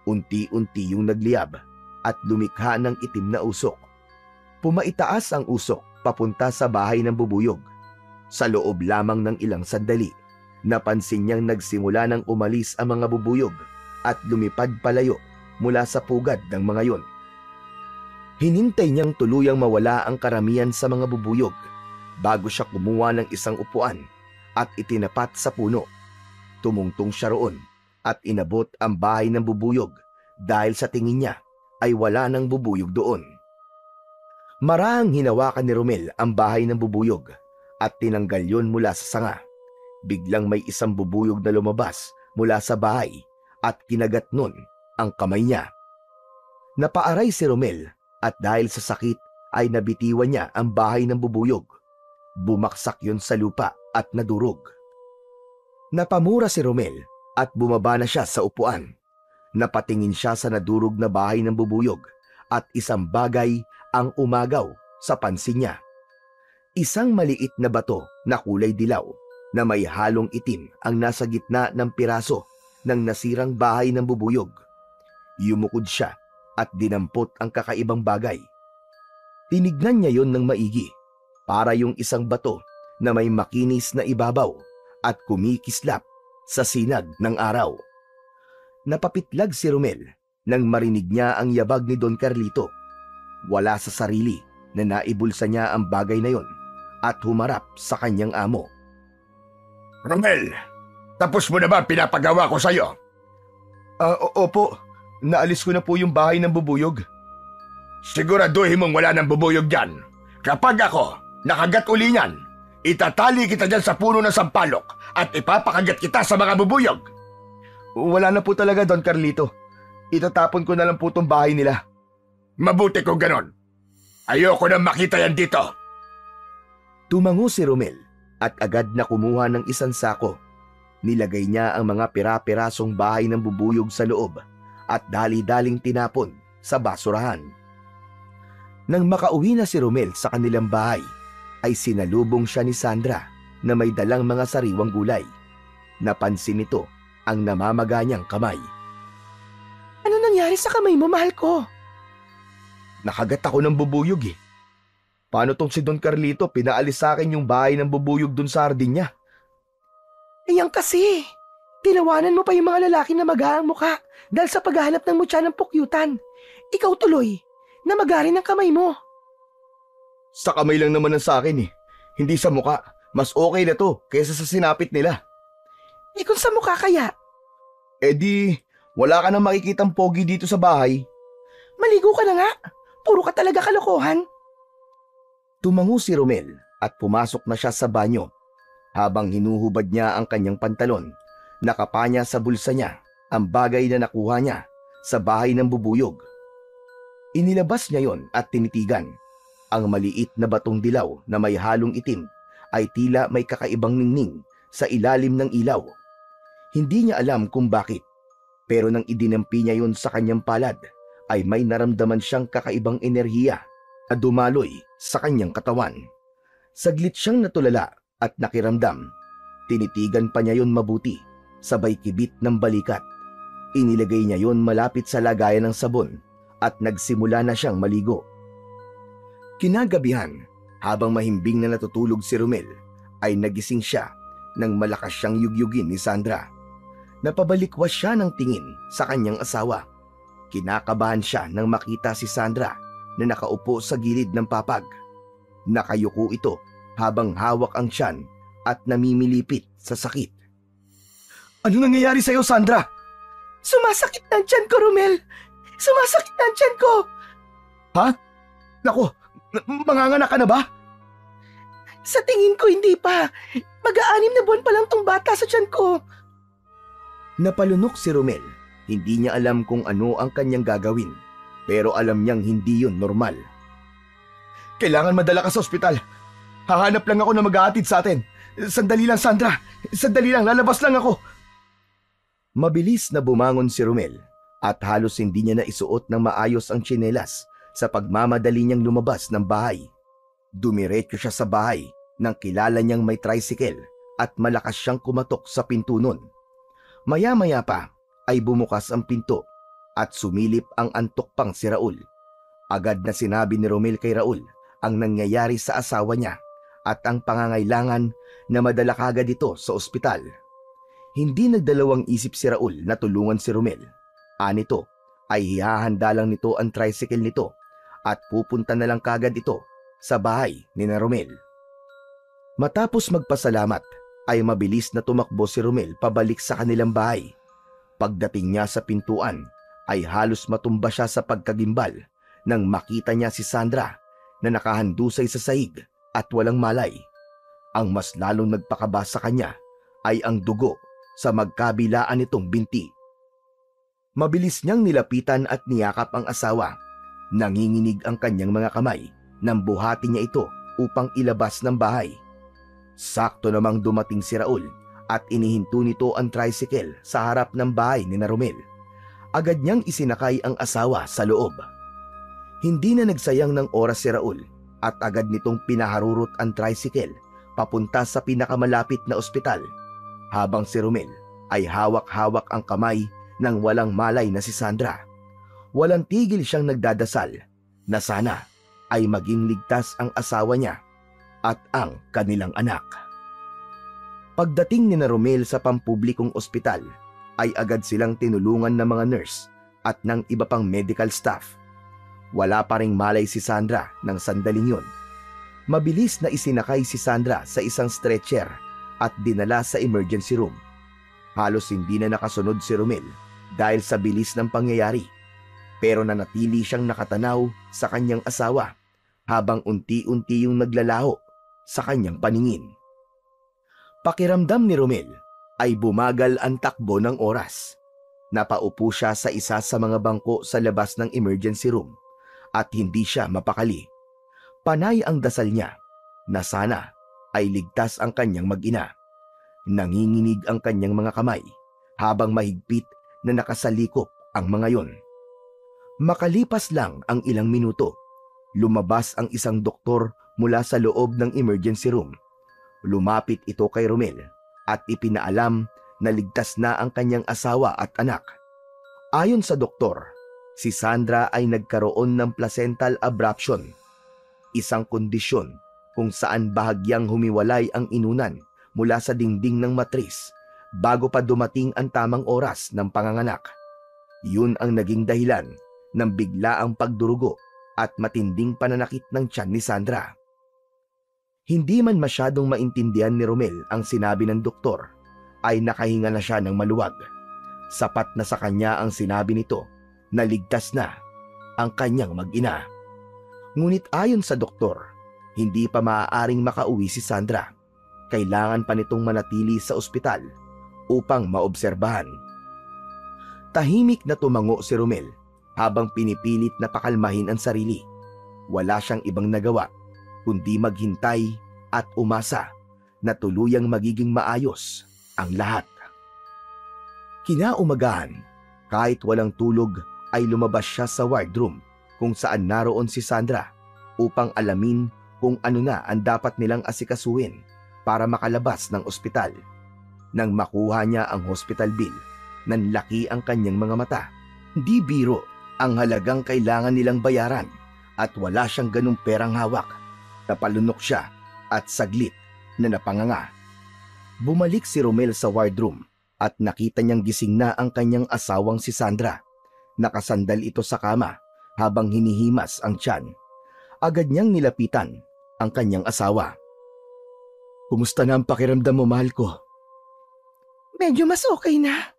Unti-unti yung nagliyab at lumikha ng itim na usok. Pumaitaas ang usok papunta sa bahay ng bubuyog. Sa loob lamang ng ilang sandali, napansin niyang nagsimula ng umalis ang mga bubuyog at lumipad palayo mula sa pugad ng mga yon. Hinintay niyang tuluyang mawala ang karamihan sa mga bubuyog bago siya kumuha ng isang upuan at itinapat sa puno. Tumungtong siya roon at inabot ang bahay ng bubuyog dahil sa tingin niya ay wala nang bubuyog doon. Marahang hinawakan ni Romel ang bahay ng bubuyog at tinanggal yon mula sa sanga. Biglang may isang bubuyog na lumabas mula sa bahay at kinagat nun ang kamay niya. Napaaray si Romel at dahil sa sakit ay nabitiwan niya ang bahay ng bubuyog. Bumaksak yon sa lupa at nadurog. Napamura si Romel at bumaba na siya sa upuan. Napatingin siya sa nadurog na bahay ng bubuyog at isang bagay ang umagaw sa pansin niya. Isang maliit na bato na kulay dilaw na may halong itim ang nasa gitna ng piraso ng nasirang bahay ng bubuyog. Yumukod siya at dinampot ang kakaibang bagay. Tinignan niya yon ng maigi, para yung isang bato na may makinis na ibabaw at kumikislap sa sinag ng araw. Napapitlag si Romel nang marinig niya ang yabag ni Don Carlito. Wala sa sarili na naibulsa niya ang bagay na yon at humarap sa kanyang amo. Romel, tapos mo na ba pinapagawa ko sa'yo? Opo, naalis ko na po yung bahay ng bubuyog. Siguraduhin mong wala ng bubuyog dyan. Kapag ako nakagat uli niyan, itatali kita dyan sa puno ng sampalok at ipapakagat kita sa mga bubuyog. Wala na po talaga, Don Carlito. Itatapon ko na lang po tong bahay nila. Mabuti kung ganon. Ayoko nang makita yan dito. Tumango si Romel at agad na kumuha ng isang sako. Nilagay niya ang mga pira-pirasong bahay ng bubuyog sa loob at dali-daling tinapon sa basurahan. Nang makauwi na si Romel sa kanilang bahay, ay sinalubong siya ni Sandra na may dalang mga sariwang gulay. Napansin nito ang namamaga niyang kamay. Ano nangyari sa kamay mo, mahal ko? Nakagat ako ng bubuyog eh. Paano tong si Don Carlito pinaalis sa akin yung bahay ng bubuyog dun sa hardin niya? Ayan kasi. Tinawanan mo pa yung mga lalaki na magaang mukha dahil sa paghahanap ng mutya ng pukyutan. Ikaw tuloy, na magarin ang kamay mo. Sa kamay lang naman ang sa akin eh. Hindi sa muka. Mas okay na to kaysa sa sinapit nila. Eh kung sa mukha kaya, Eh di, wala ka nang makikitang pogi dito sa bahay. maligo ka na nga. Puro ka talaga kalokohan. Tumango si Romel at pumasok na siya sa banyo. Habang hinuhubad niya ang kanyang pantalon, nakapanya sa bulsa niya ang bagay na nakuha niya sa bahay ng bubuyog. Inilabas niya yon at tinitigan. Ang maliit na batong dilaw na may halong itim ay tila may kakaibang ningning sa ilalim ng ilaw. Hindi niya alam kung bakit, pero nang idinampi niya yon sa kanyang palad, ay may naramdaman siyang kakaibang enerhiya na dumaloy sa kanyang katawan. Saglit siyang natulala at nakiramdam. Tinitigan pa niya yon mabuti, sabay kibit ng balikat. Inilagay niya yon malapit sa lagayan ng sabon at nagsimula na siyang maligo. Kinagabihan, habang mahimbing na natutulog si Romel, ay nagising siya nang malakas siyang yugyugin ni Sandra. Napabalikwas siya ng tingin sa kanyang asawa. Kinakabahan siya nang makita si Sandra na nakaupo sa gilid ng papag. Nakayuko ito habang hawak ang tiyan at namimilipit sa sakit. Ano nangyayari sa'yo, Sandra? Sumasakit na ang tiyan ko, Romel. Sumasakit na ang tiyan ko. Ha? Naku, manganganak ka na ba? Sa tingin ko hindi pa. Mag-aanim na buwan pa lang tong bata sa tiyan ko. Napalunok si Romel. Hindi niya alam kung ano ang kanyang gagawin, pero alam niyang hindi yun normal. Kailangan madala ka sa ospital. Hahanap lang ako na mag-aatid sa atin. Sandali lang, Sandra. Sandali lang, lalabas lang ako. Mabilis na bumangon si Romel at halos hindi niya na isuot ng maayos ang tsinelas sa pagmamadali niyang lumabas ng bahay. Dumiretso siya sa bahay nang kilala niyang may tricycle at malakas siyang kumatok sa pinto nun. Maya-maya pa ay bumukas ang pinto at sumilip ang antok pang si Raul. Agad na sinabi ni Romel kay Raul ang nangyayari sa asawa niya at ang pangangailangan na madala kagad ito sa ospital. Hindi nagdalawang isip si Raul na tulungan si Romel. Anito ay hihahanda lang nito ang tricycle nito at pupunta na lang kagad ito sa bahay ni na Romel. Matapos magpasalamat ay mabilis na tumakbo si Romel pabalik sa kanilang bahay. Pagdating niya sa pintuan ay halos matumba siya sa pagkagimbal nang makita niya si Sandra na nakahandusay sa sahig at walang malay. Ang mas lalong nagpakaba sa kanya ay ang dugo sa magkabilaan nitong binti. Mabilis niyang nilapitan at niyakap ang asawa. Nanginginig ang kanyang mga kamay nang buhati niya ito upang ilabas ng bahay. Sakto namang dumating si Raul at inihinto nito ang tricycle sa harap ng bahay ni na Romel. Agad niyang isinakay ang asawa sa loob. Hindi na nagsayang ng oras si Raul at agad nitong pinaharurot ang tricycle papunta sa pinakamalapit na ospital, habang si Romel ay hawak-hawak ang kamay ng walang malay na si Sandra. Walang tigil siyang nagdadasal na sana ay maging ligtas ang asawa niya at ang kanilang anak. Pagdating ni na Romel sa pampublikong ospital, ay agad silang tinulungan ng mga nurse at ng iba pang medical staff. Wala pa ring malay si Sandra ng sandaling yun. Mabilis na isinakay si Sandra sa isang stretcher at dinala sa emergency room. Halos hindi na nakasunod si Romel dahil sa bilis ng pangyayari, pero nanatili siyang nakatanaw sa kanyang asawa habang unti-unti yung naglalaho sa kanyang paningin. Pakiramdam ni Romel ay bumagal ang takbo ng oras. Napaupo siya sa isa sa mga bangko sa labas ng emergency room at hindi siya mapakali. Panay ang dasal niya na sana ay ligtas ang kanyang mag-ina. Nanginginig ang kanyang mga kamay habang mahigpit na nakasalikop ang mga yon. Makalipas lang ang ilang minuto, lumabas ang isang doktor mula sa loob ng emergency room. Lumapit ito kay Romel at ipinaalam na ligtas na ang kanyang asawa at anak. Ayon sa doktor, si Sandra ay nagkaroon ng placental abruption, isang kondisyon kung saan bahagyang humiwalay ang inunan mula sa dingding ng matris bago pa dumating ang tamang oras ng panganganak. Yun ang naging dahilan ng biglaang pagdurugo at matinding pananakit ng tiyan ni Sandra. Hindi man masyadong maintindihan ni Romel ang sinabi ng doktor, ay nakahinga na siya ng maluwag. Sapat na sa kanya ang sinabi nito na ligtas na ang kanyang mag-ina. Ngunit ayon sa doktor, hindi pa maaaring makauwi si Sandra. Kailangan pa nitong manatili sa ospital upang maobserbahan. Tahimik na tumango si Romel habang pinipilit na pakalmahin ang sarili. Wala siyang ibang nagawa kundi maghintay at umasa na tuluyang magiging maayos ang lahat. Kinaumagahan, kahit walang tulog ay lumabas siya sa wardroom kung saan naroon si Sandra upang alamin kung ano na ang dapat nilang asikasuhin para makalabas ng ospital. Nang makuha niya ang hospital bill, nanlaki ang kanyang mga mata. Di biro ang halagang kailangan nilang bayaran at wala siyang ganung perang hawak. Napalunok siya at saglit na napanganga. Bumalik si Romel sa wardroom at nakita niyang gising na ang kanyang asawang si Sandra. Nakasandal ito sa kama habang hinihimas ang tiyan. Agad niyang nilapitan ang kanyang asawa. "Kumusta na ang pakiramdam mo, mahal ko?" Medyo mas okay na.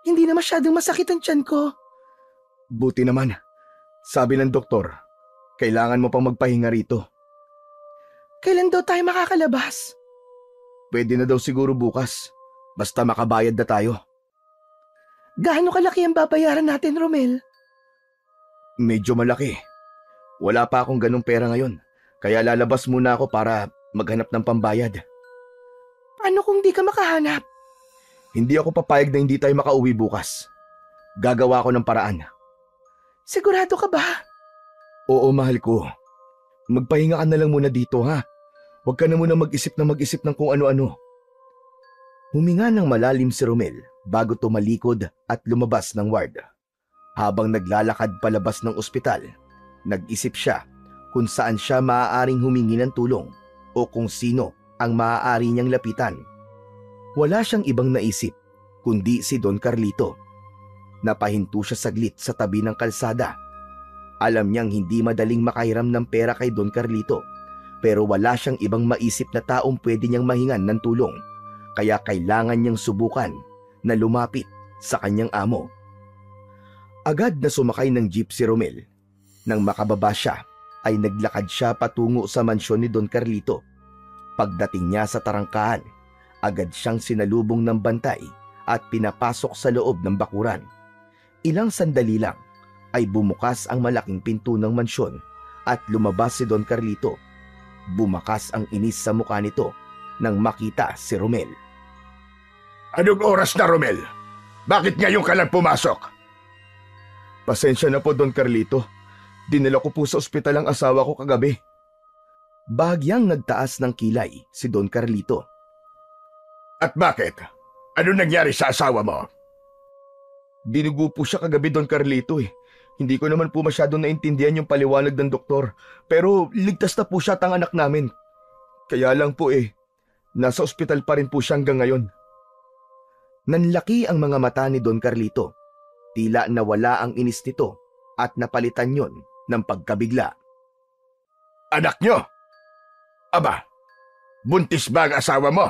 Hindi na masyadong masakit ang tiyan ko. "Buti naman. Sabi ng doktor, kailangan mo pang magpahinga rito." Kailan daw tayo makakalabas? "Pwede na daw siguro bukas. Basta makabayad na tayo." Gaano kalaki ang babayaran natin, Romel? "Medyo malaki. Wala pa akong ganung pera ngayon. Kaya lalabas muna ako para maghanap ng pambayad." Paano kung di ka makahanap? "Hindi ako papayag na hindi tayo makauwi bukas. Gagawa ko ng paraan." Sigurado ka ba? "Oo, mahal ko. Magpahinga ka na lang muna dito, ha? Huwag ka na muna mag-isip ng kung ano-ano." Huminga ng malalim si Romel bago tumalikod at lumabas ng ward. Habang naglalakad palabas ng ospital, nag-isip siya kung saan siya maaaring humingi ng tulong o kung sino ang maaari niyang lapitan. Wala siyang ibang naisip kundi si Don Carlito. Napahinto siya saglit sa tabi ng kalsada. Alam niyang hindi madaling makahiram ng pera kay Don Carlito, pero wala siyang ibang maisip na taong pwede niyang mahingan ng tulong, kaya kailangan niyang subukan na lumapit sa kanyang amo. Agad na sumakay ng jeep si Romel. Nang makababa siya, ay naglakad siya patungo sa mansyon ni Don Carlito. Pagdating niya sa tarangkahan, agad siyang sinalubong ng bantay at pinapasok sa loob ng bakuran. Ilang sandali lang ay bumukas ang malaking pinto ng mansyon at lumabas si Don Carlito. Bumakas ang inis sa mukha nito nang makita si Romel. Anong oras na, Romel? Bakit ngayon ka lang pumasok? "Pasensya na po, Don Carlito. Dinala ko po sa ospital ang asawa ko kagabi." Bahagyang nagtaas ng kilay si Don Carlito. At bakit? Ano nangyari sa asawa mo? "Dinugo po siya kagabi, Don Carlito eh. Hindi ko naman po masyadong naintindihan yung paliwanag ng doktor. Pero ligtas na po siya at ang anak namin. Kaya lang po nasa ospital pa rin po siya hanggang ngayon." Nanlaki ang mga mata ni Don Carlito. Tila nawala ang inis nito at napalitan yon ng pagkabigla. Anak nyo? Aba, buntis ba ang asawa mo?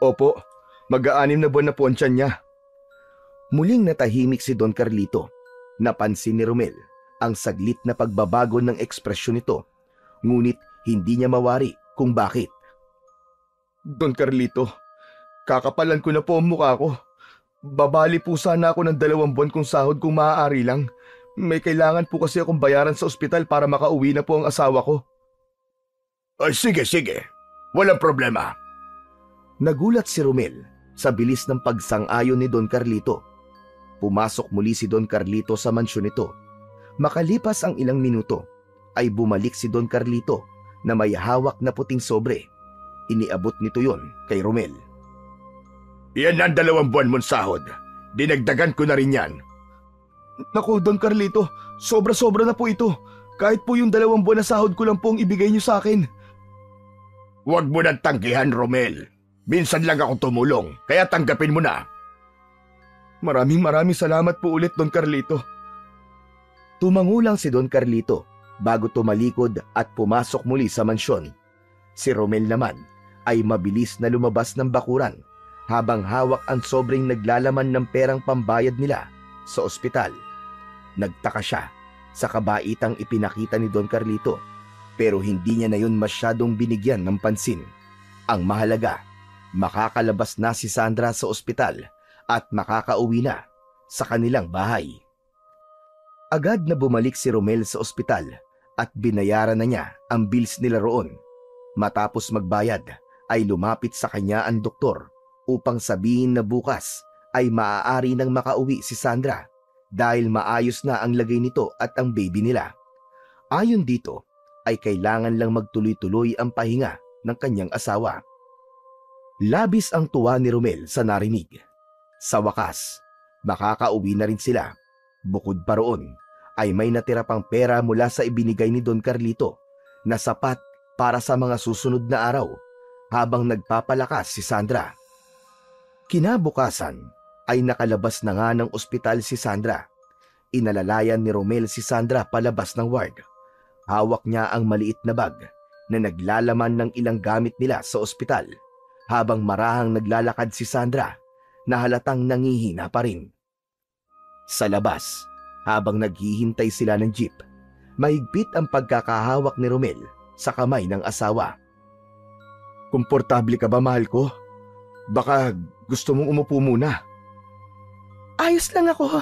"Opo, mag-aanim na buwan na po ang tiyan niya." Muling natahimik si Don Carlito. Napansin ni Romel ang saglit na pagbabago ng ekspresyon nito, ngunit hindi niya mawari kung bakit. "Don Carlito, kakapalan ko na po ang mukha ko. Babali po sana ako ng 2 buwan kung sahod kung maaari lang. May kailangan po kasi akong bayaran sa ospital para makauwi na po ang asawa ko." Ay, sige. Walang problema. Nagulat si Romel sa bilis ng pagsang-ayon ni Don Carlito. Pumasok muli si Don Carlito sa mansyon nito. Makalipas ang ilang minuto, ay bumalik si Don Carlito na may hawak na puting sobre. Iniabot nito yon kay Romel. Yan ang 2 buwan mong sahod. Dinagdagan ko na rin yan. "Naku, Don Carlito, sobra-sobra na po ito. Kahit po yung 2 buwan na sahod ko lang po ang ibigay niyo sa akin." Huwag mo nang tanggihan, Romel. Minsan lang ako tumulong, kaya tanggapin mo na. Maraming salamat po ulit, Don Carlito." Tumango lang si Don Carlito bago tumalikod at pumasok muli sa mansyon. Si Romel naman ay mabilis na lumabas ng bakuran habang hawak ang sobrang naglalaman ng perang pambayad nila sa ospital. Nagtaka siya sa kabaitang ipinakita ni Don Carlito pero hindi niya na yun masyadong binigyan ng pansin. Ang mahalaga, makakalabas na si Sandra sa ospital at makakauwi na sa kanilang bahay. Agad na bumalik si Romel sa ospital at binayaran na niya ang bills nila roon. Matapos magbayad ay lumapit sa kanya ang doktor upang sabihin na bukas ay maaari nang makauwi si Sandra dahil maayos na ang lagay nito at ang baby nila. Ayon dito ay kailangan lang magtuloy-tuloy ang pahinga ng kanyang asawa. Labis ang tuwa ni Romel sa narinig. Sa wakas, makakauwi na rin sila. Bukod pa roon, ay may natira pang pera mula sa ibinigay ni Don Carlito na sapat para sa mga susunod na araw habang nagpapalakas si Sandra. Kinabukasan ay nakalabas na nga ng ospital si Sandra. Inalalayan ni Romel si Sandra palabas ng ward. Hawak niya ang maliit na bag na naglalaman ng ilang gamit nila sa ospital habang marahang naglalakad si Sandra na halatang nangihina pa rin. Sa labas, habang naghihintay sila ng jeep, mahigpit ang pagkakahawak ni Romel sa kamay ng asawa. Komportable ka ba, mahal ko? Baka gusto mong umupo muna. Ayos lang ako.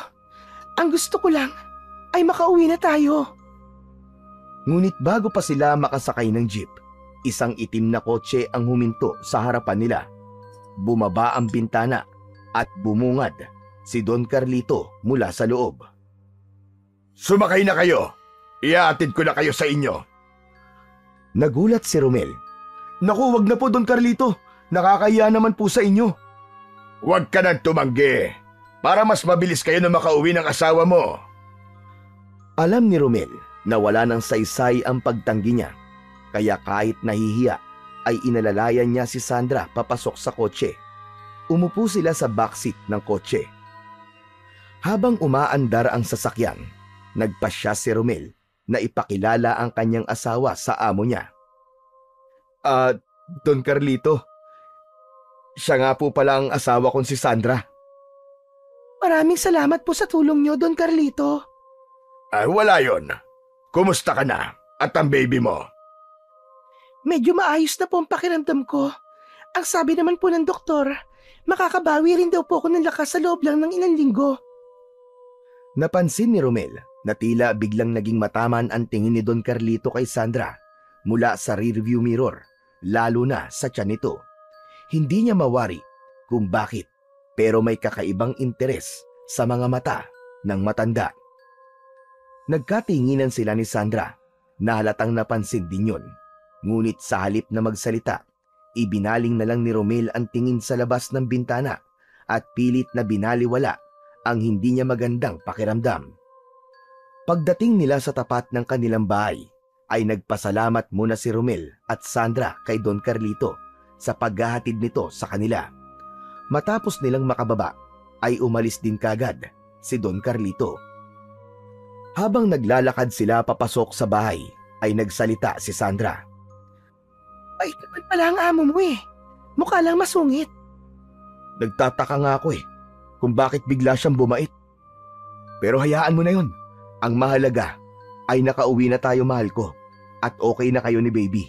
Ang gusto ko lang ay makauwi na tayo. Ngunit bago pa sila makasakay ng jeep, isang itim na kotse ang huminto sa harapan nila. Bumaba ang bintana at bumungad si Don Carlito mula sa loob. Sumakay na kayo. Ihahatid ko na kayo sa inyo. Nagulat si Romel. Naku, wag na po, Don Carlito. Nakakahiya naman po sa inyo. Huwag ka nang tumanggi para mas mabilis kayo na makauwi ng asawa mo. Alam ni Romel na wala ng saysay ang pagtanggi niya. Kaya kahit nahihiya ay inalalayan niya si Sandra papasok sa kotse. Umupo sila sa backseat ng kotse. Habang umaandar ang sasakyan, nagpasya si Romel na ipakilala ang kanyang asawa sa amo niya. Don Carlito, siya nga po pala ang asawa kong si Sandra. Maraming salamat po sa tulong niyo, Don Carlito. Wala yon. Kumusta ka na? At ang baby mo? Medyo maayos na po ang pakiramdam ko. Ang sabi naman po ng doktor, makakabawi rin daw po ako ng lakas sa loob lang ng ilang linggo. Napansin ni Romel na tila biglang naging mataman ang tingin ni Don Carlito kay Sandra mula sa rearview mirror, lalo na sa tiyan nito. Hindi niya mawari kung bakit, pero may kakaibang interes sa mga mata ng matanda. Nagkatinginan sila ni Sandra na halatang napansin din yun. Ngunit sa halip na magsalita, ibinaling na lang ni Romel ang tingin sa labas ng bintana at pilit na binaliwala ang hindi niya magandang pakiramdam. Pagdating nila sa tapat ng kanilang bahay, ay nagpasalamat muna si Romel at Sandra kay Don Carlito sa paghahatid nito sa kanila. Matapos nilang makababa, ay umalis din kagad si Don Carlito. Habang naglalakad sila papasok sa bahay, ay nagsalita si Sandra. Ay, naman pala ang amo mo eh. Mukha lang masungit. Nagtataka nga ako kung bakit bigla siyang bumait. Pero hayaan mo na yun. Ang mahalaga ay nakauwi na tayo, mahal ko, at okay na kayo ni baby.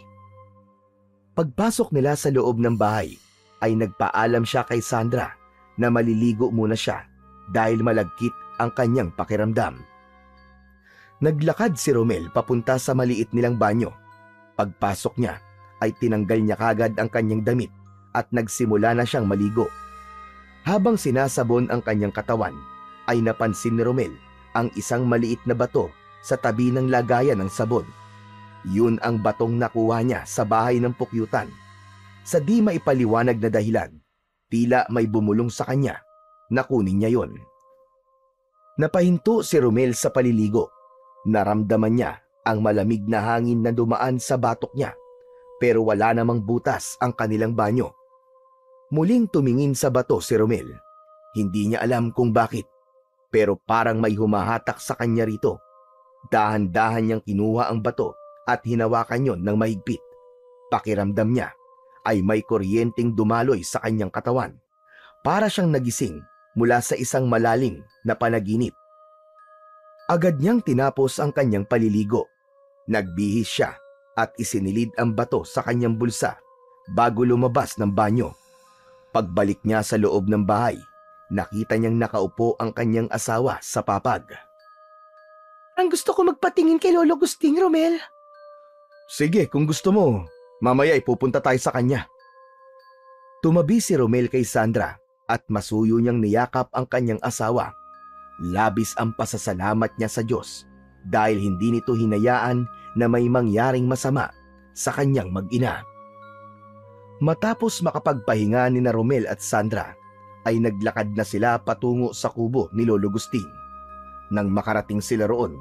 Pagpasok nila sa loob ng bahay, ay nagpaalam siya kay Sandra na maliligo muna siya dahil malagkit ang kanyang pakiramdam. Naglakad si Romel papunta sa maliit nilang banyo. Pagpasok niya, ay tinanggal niya kagad ang kanyang damit at nagsimula na siyang maligo. Habang sinasabon ang kanyang katawan, ay napansin ni Romel ang isang maliit na bato sa tabi ng lagayan ng sabon. Yun ang batong nakuha niya sa bahay ng pukyutan. Sa di maipaliwanag na dahilan, tila may bumulong sa kanya na kunin niya yon. Napahinto si Romel sa paliligo. Naramdaman niya ang malamig na hangin na dumaan sa batok niya, pero wala namang butas ang kanilang banyo. Muling tumingin sa bato si Romel. Hindi niya alam kung bakit, pero parang may humahatak sa kanya rito. Dahan-dahan niyang kinuha ang bato at hinawakan yon ng mahigpit. Pakiramdam niya ay may kuryenteng dumaloy sa kanyang katawan. Para siyang nagising mula sa isang malalim na panaginip. Agad niyang tinapos ang kanyang paliligo. Nagbihis siya at isinilid ang bato sa kanyang bulsa bago lumabas ng banyo. Pagbalik niya sa loob ng bahay, nakita niyang nakaupo ang kanyang asawa sa papag. Ang gusto ko magpatingin kay Lolo Gusting, Romel. Sige, kung gusto mo, mamaya ipupunta tayo sa kanya. Tumabi si Romel kay Sandra at masuyo niyang niyakap ang kanyang asawa. Labis ang pasasalamat niya sa Diyos dahil hindi nito hinayaan na may mangyaring masama sa kanyang mag-ina. Matapos makapagpahinga ni na Romel at Sandra, ay naglakad na sila patungo sa kubo ni Lolo Gusting. Nang makarating sila roon,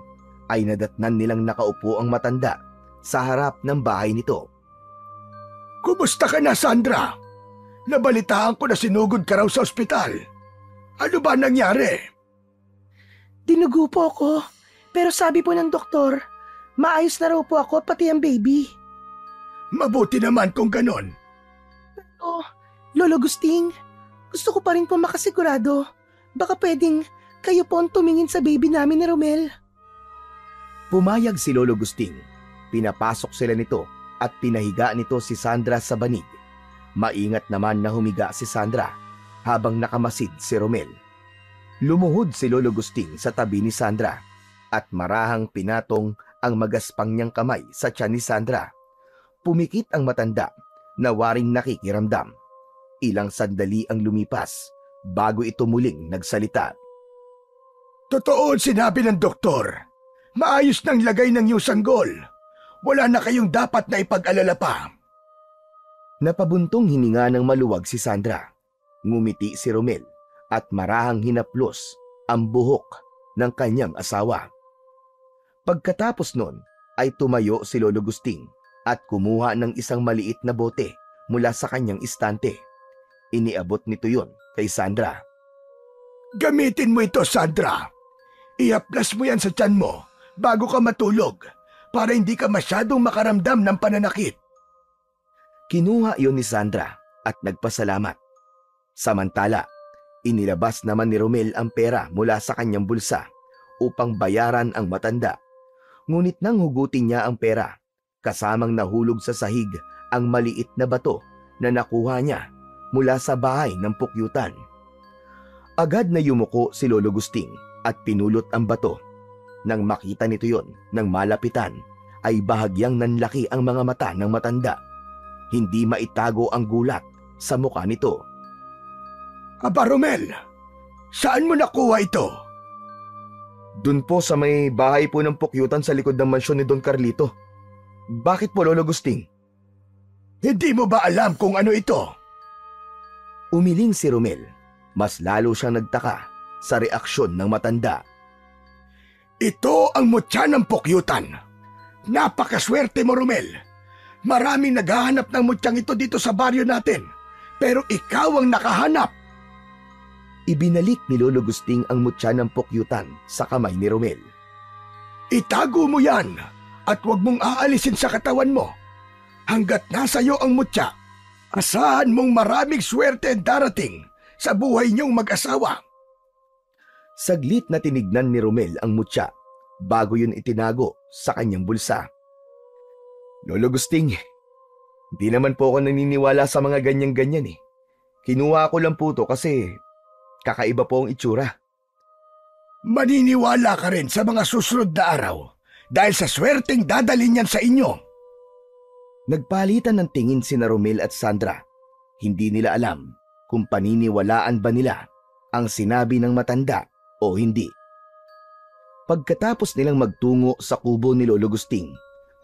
ay nadatnan nilang nakaupo ang matanda sa harap ng bahay nito. Kumusta ka na, Sandra? Nabalitaan ko na sinugod ka raw sa ospital. Ano ba nangyari? Dinugo po ako, pero sabi po ng doktor, maayos na raw po ako pati ang baby. Mabuti naman kung ganon. Pero, Lolo Gusting, gusto ko pa rin po makasigurado. Baka pwedeng kayo po ang tumingin sa baby namin ni Romel. Pumayag si Lolo Gusting. Pinapasok sila nito at pinahiga nito si Sandra sa banig. Maingat naman na humiga si Sandra habang nakamasid si Romel. Lumuhod si Lolo Gusting sa tabi ni Sandra at marahang pinatong ang magaspang niyang kamay sa tiyan ni Sandra. Pumikit ang matanda na waring nakikiramdam. Ilang sandali ang lumipas bago ito muling nagsalita. Totoo sinabi ng doktor. Maayos nang lagay ng iyong sanggol. Wala na kayong dapat na ipag-alala pa. Napabuntong hininga ng maluwag si Sandra. Ngumiti si Romel at marahang hinaplos ang buhok ng kanyang asawa. Pagkatapos nun ay tumayo si Lolo Gusting at kumuha ng isang maliit na bote mula sa kanyang istante. Iniabot nito yon kay Sandra. Gamitin mo ito, Sandra. Iaplas mo yan sa tiyan mo bago ka matulog para hindi ka masyadong makaramdam ng pananakit. Kinuha iyon ni Sandra at nagpasalamat. Samantala, inilabas naman ni Romel ang pera mula sa kanyang bulsa upang bayaran ang matanda. Ngunit nang hugutin niya ang pera, kasamang nahulog sa sahig ang maliit na bato na nakuha niya mula sa bahay ng pukyutan. Agad na yumuko si Lolo Gusting at pinulot ang bato. Nang makita nito yon ng malapitan, ay bahagyang nanlaki ang mga mata ng matanda. Hindi maitago ang gulat sa mukha nito. Aba Romel, saan mo nakuha ito? Dun po sa may bahay po ng pukyutan sa likod ng mansyon ni Don Carlito. Bakit po, Lolo Gusting? Hindi mo ba alam kung ano ito? Umiling si Romel. Mas lalo siyang nagtaka sa reaksyon ng matanda. Ito ang mutya ng pukyutan. Napakaswerte mo, Romel. Maraming naghahanap ng mutyang ito dito sa baryo natin, pero ikaw ang nakahanap. Ibinalik ni Lolo Gusting ang mutya ng pukyutan sa kamay ni Romel. Itago mo yan at huwag mong aalisin sa katawan mo. Hanggat nasa iyo ang mutya, asahan mong maraming swerte darating sa buhay niyong mag-asawa. Saglit na tinignan ni Romel ang mutya bago yun itinago sa kanyang bulsa. Lolo Gusting, hindi naman po ako naniniwala sa mga ganyan-ganyan eh. Kinuha ko lang po to kasi kakaiba po ang itsura. Maniniwala ka rin sa mga susunod na araw dahil sa swerteng dadalhin yan sa inyo. Nagpalitan ng tingin sina Romel at Sandra. Hindi nila alam kung paniniwalaan ba nila ang sinabi ng matanda o hindi. Pagkatapos nilang magtungo sa kubo ni Lolo Gusting,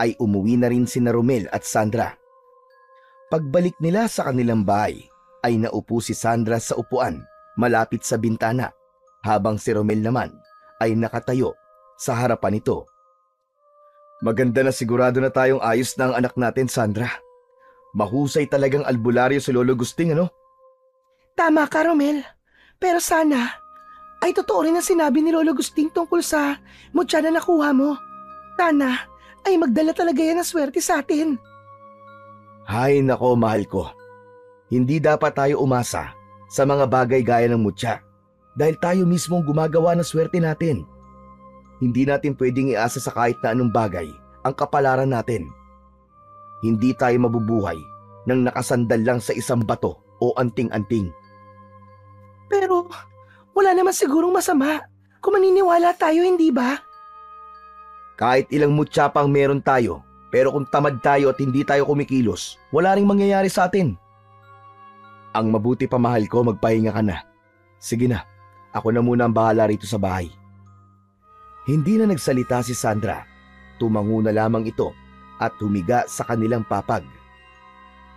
ay umuwi na rin sina Romel at Sandra. Pagbalik nila sa kanilang bahay, ay naupo si Sandra sa upuan malapit sa bintana, habang si Romel naman ay nakatayo sa harapan nito. Maganda na sigurado na tayong ayos na ang anak natin, Sandra. Mahusay talagang albularyo si Lolo Gusting, ano? Tama ka, Romel. Pero sana ay totoo rin ang sinabi ni Lolo Gusting tungkol sa mutya na nakuha mo. Sana ay magdala talaga yan ng swerte sa atin. Hay nako, mahal ko. Hindi dapat tayo umasa sa mga bagay gaya ng mutya dahil tayo mismo ang gumagawa ng swerte natin. Hindi natin pwedeng iasa sa kahit na anong bagay ang kapalaran natin. Hindi tayo mabubuhay nang nakasandal lang sa isang bato o anting-anting. Pero wala naman sigurong masama kung maniniwala tayo, hindi ba? Kahit ilang mutya pang meron tayo, pero kung tamad tayo at hindi tayo kumikilos, wala ring mangyayari sa atin. Ang mabuti pa, mahal ko, magpahinga ka na. Sige na, ako na muna ang bahala rito sa bahay. Hindi na nagsalita si Sandra. Tumango na lamang ito at humiga sa kanilang papag.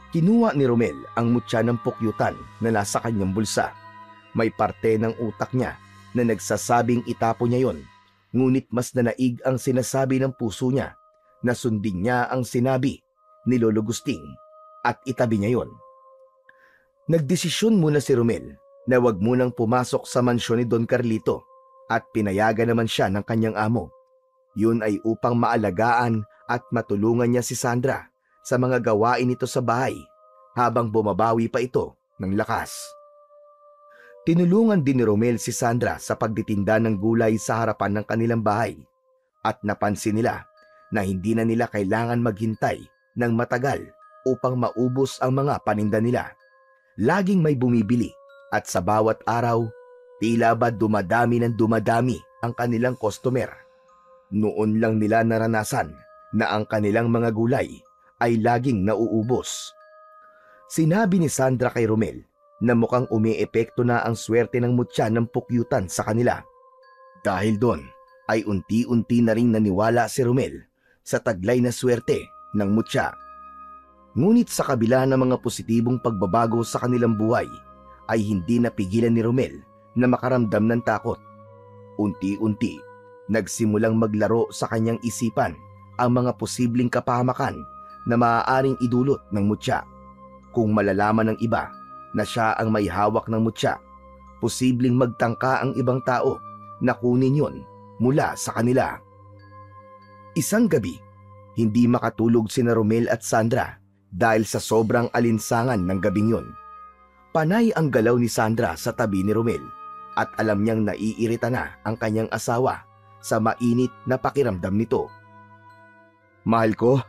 Kinuha ni Romel ang mutya ng pukyutan na nasa kanyang bulsa. May parte ng utak niya na nagsasabing itapo niya yon, ngunit mas nanaig ang sinasabi ng puso niya na sundin niya ang sinabi ni Lolo Gusting at itabi niya yon. Nagdesisyon muna si Romel na wag munang pumasok sa mansyon ni Don Carlito at pinayagan naman siya ng kanyang amo. Yun ay upang maalagaan at matulungan niya si Sandra sa mga gawain nito sa bahay habang bumabawi pa ito ng lakas. Tinulungan din ni Romel si Sandra sa pagtitinda ng gulay sa harapan ng kanilang bahay at napansin nila na hindi na nila kailangan maghintay ng matagal upang maubos ang mga paninda nila. Laging may bumibili at sa bawat araw, tila ba dumadami ng dumadami ang kanilang customer. Noon lang nila naranasan na ang kanilang mga gulay ay laging nauubos. Sinabi ni Sandra kay Romel na mukhang umiepekto na ang swerte ng mutya ng pukyutan sa kanila. Dahil doon ay unti-unti na ring naniwala si Romel sa taglay na swerte ng mutya. Ngunit sa kabila ng mga positibong pagbabago sa kanilang buhay, ay hindi napigilan ni Romel na makaramdam ng takot. Unti-unti, nagsimulang maglaro sa kanyang isipan ang mga posibleng kapahamakan na maaaring idulot ng mutya. Kung malalaman ng iba na siya ang may hawak ng mutya, posibleng magtangka ang ibang tao na kunin yon mula sa kanila. Isang gabi, hindi makatulog sina Romel at Sandra dahil sa sobrang alinsangan ng gabing yon. Panay ang galaw ni Sandra sa tabi ni Romel at alam niyang naiirita na ang kanyang asawa sa mainit na pakiramdam nito. Mahal ko,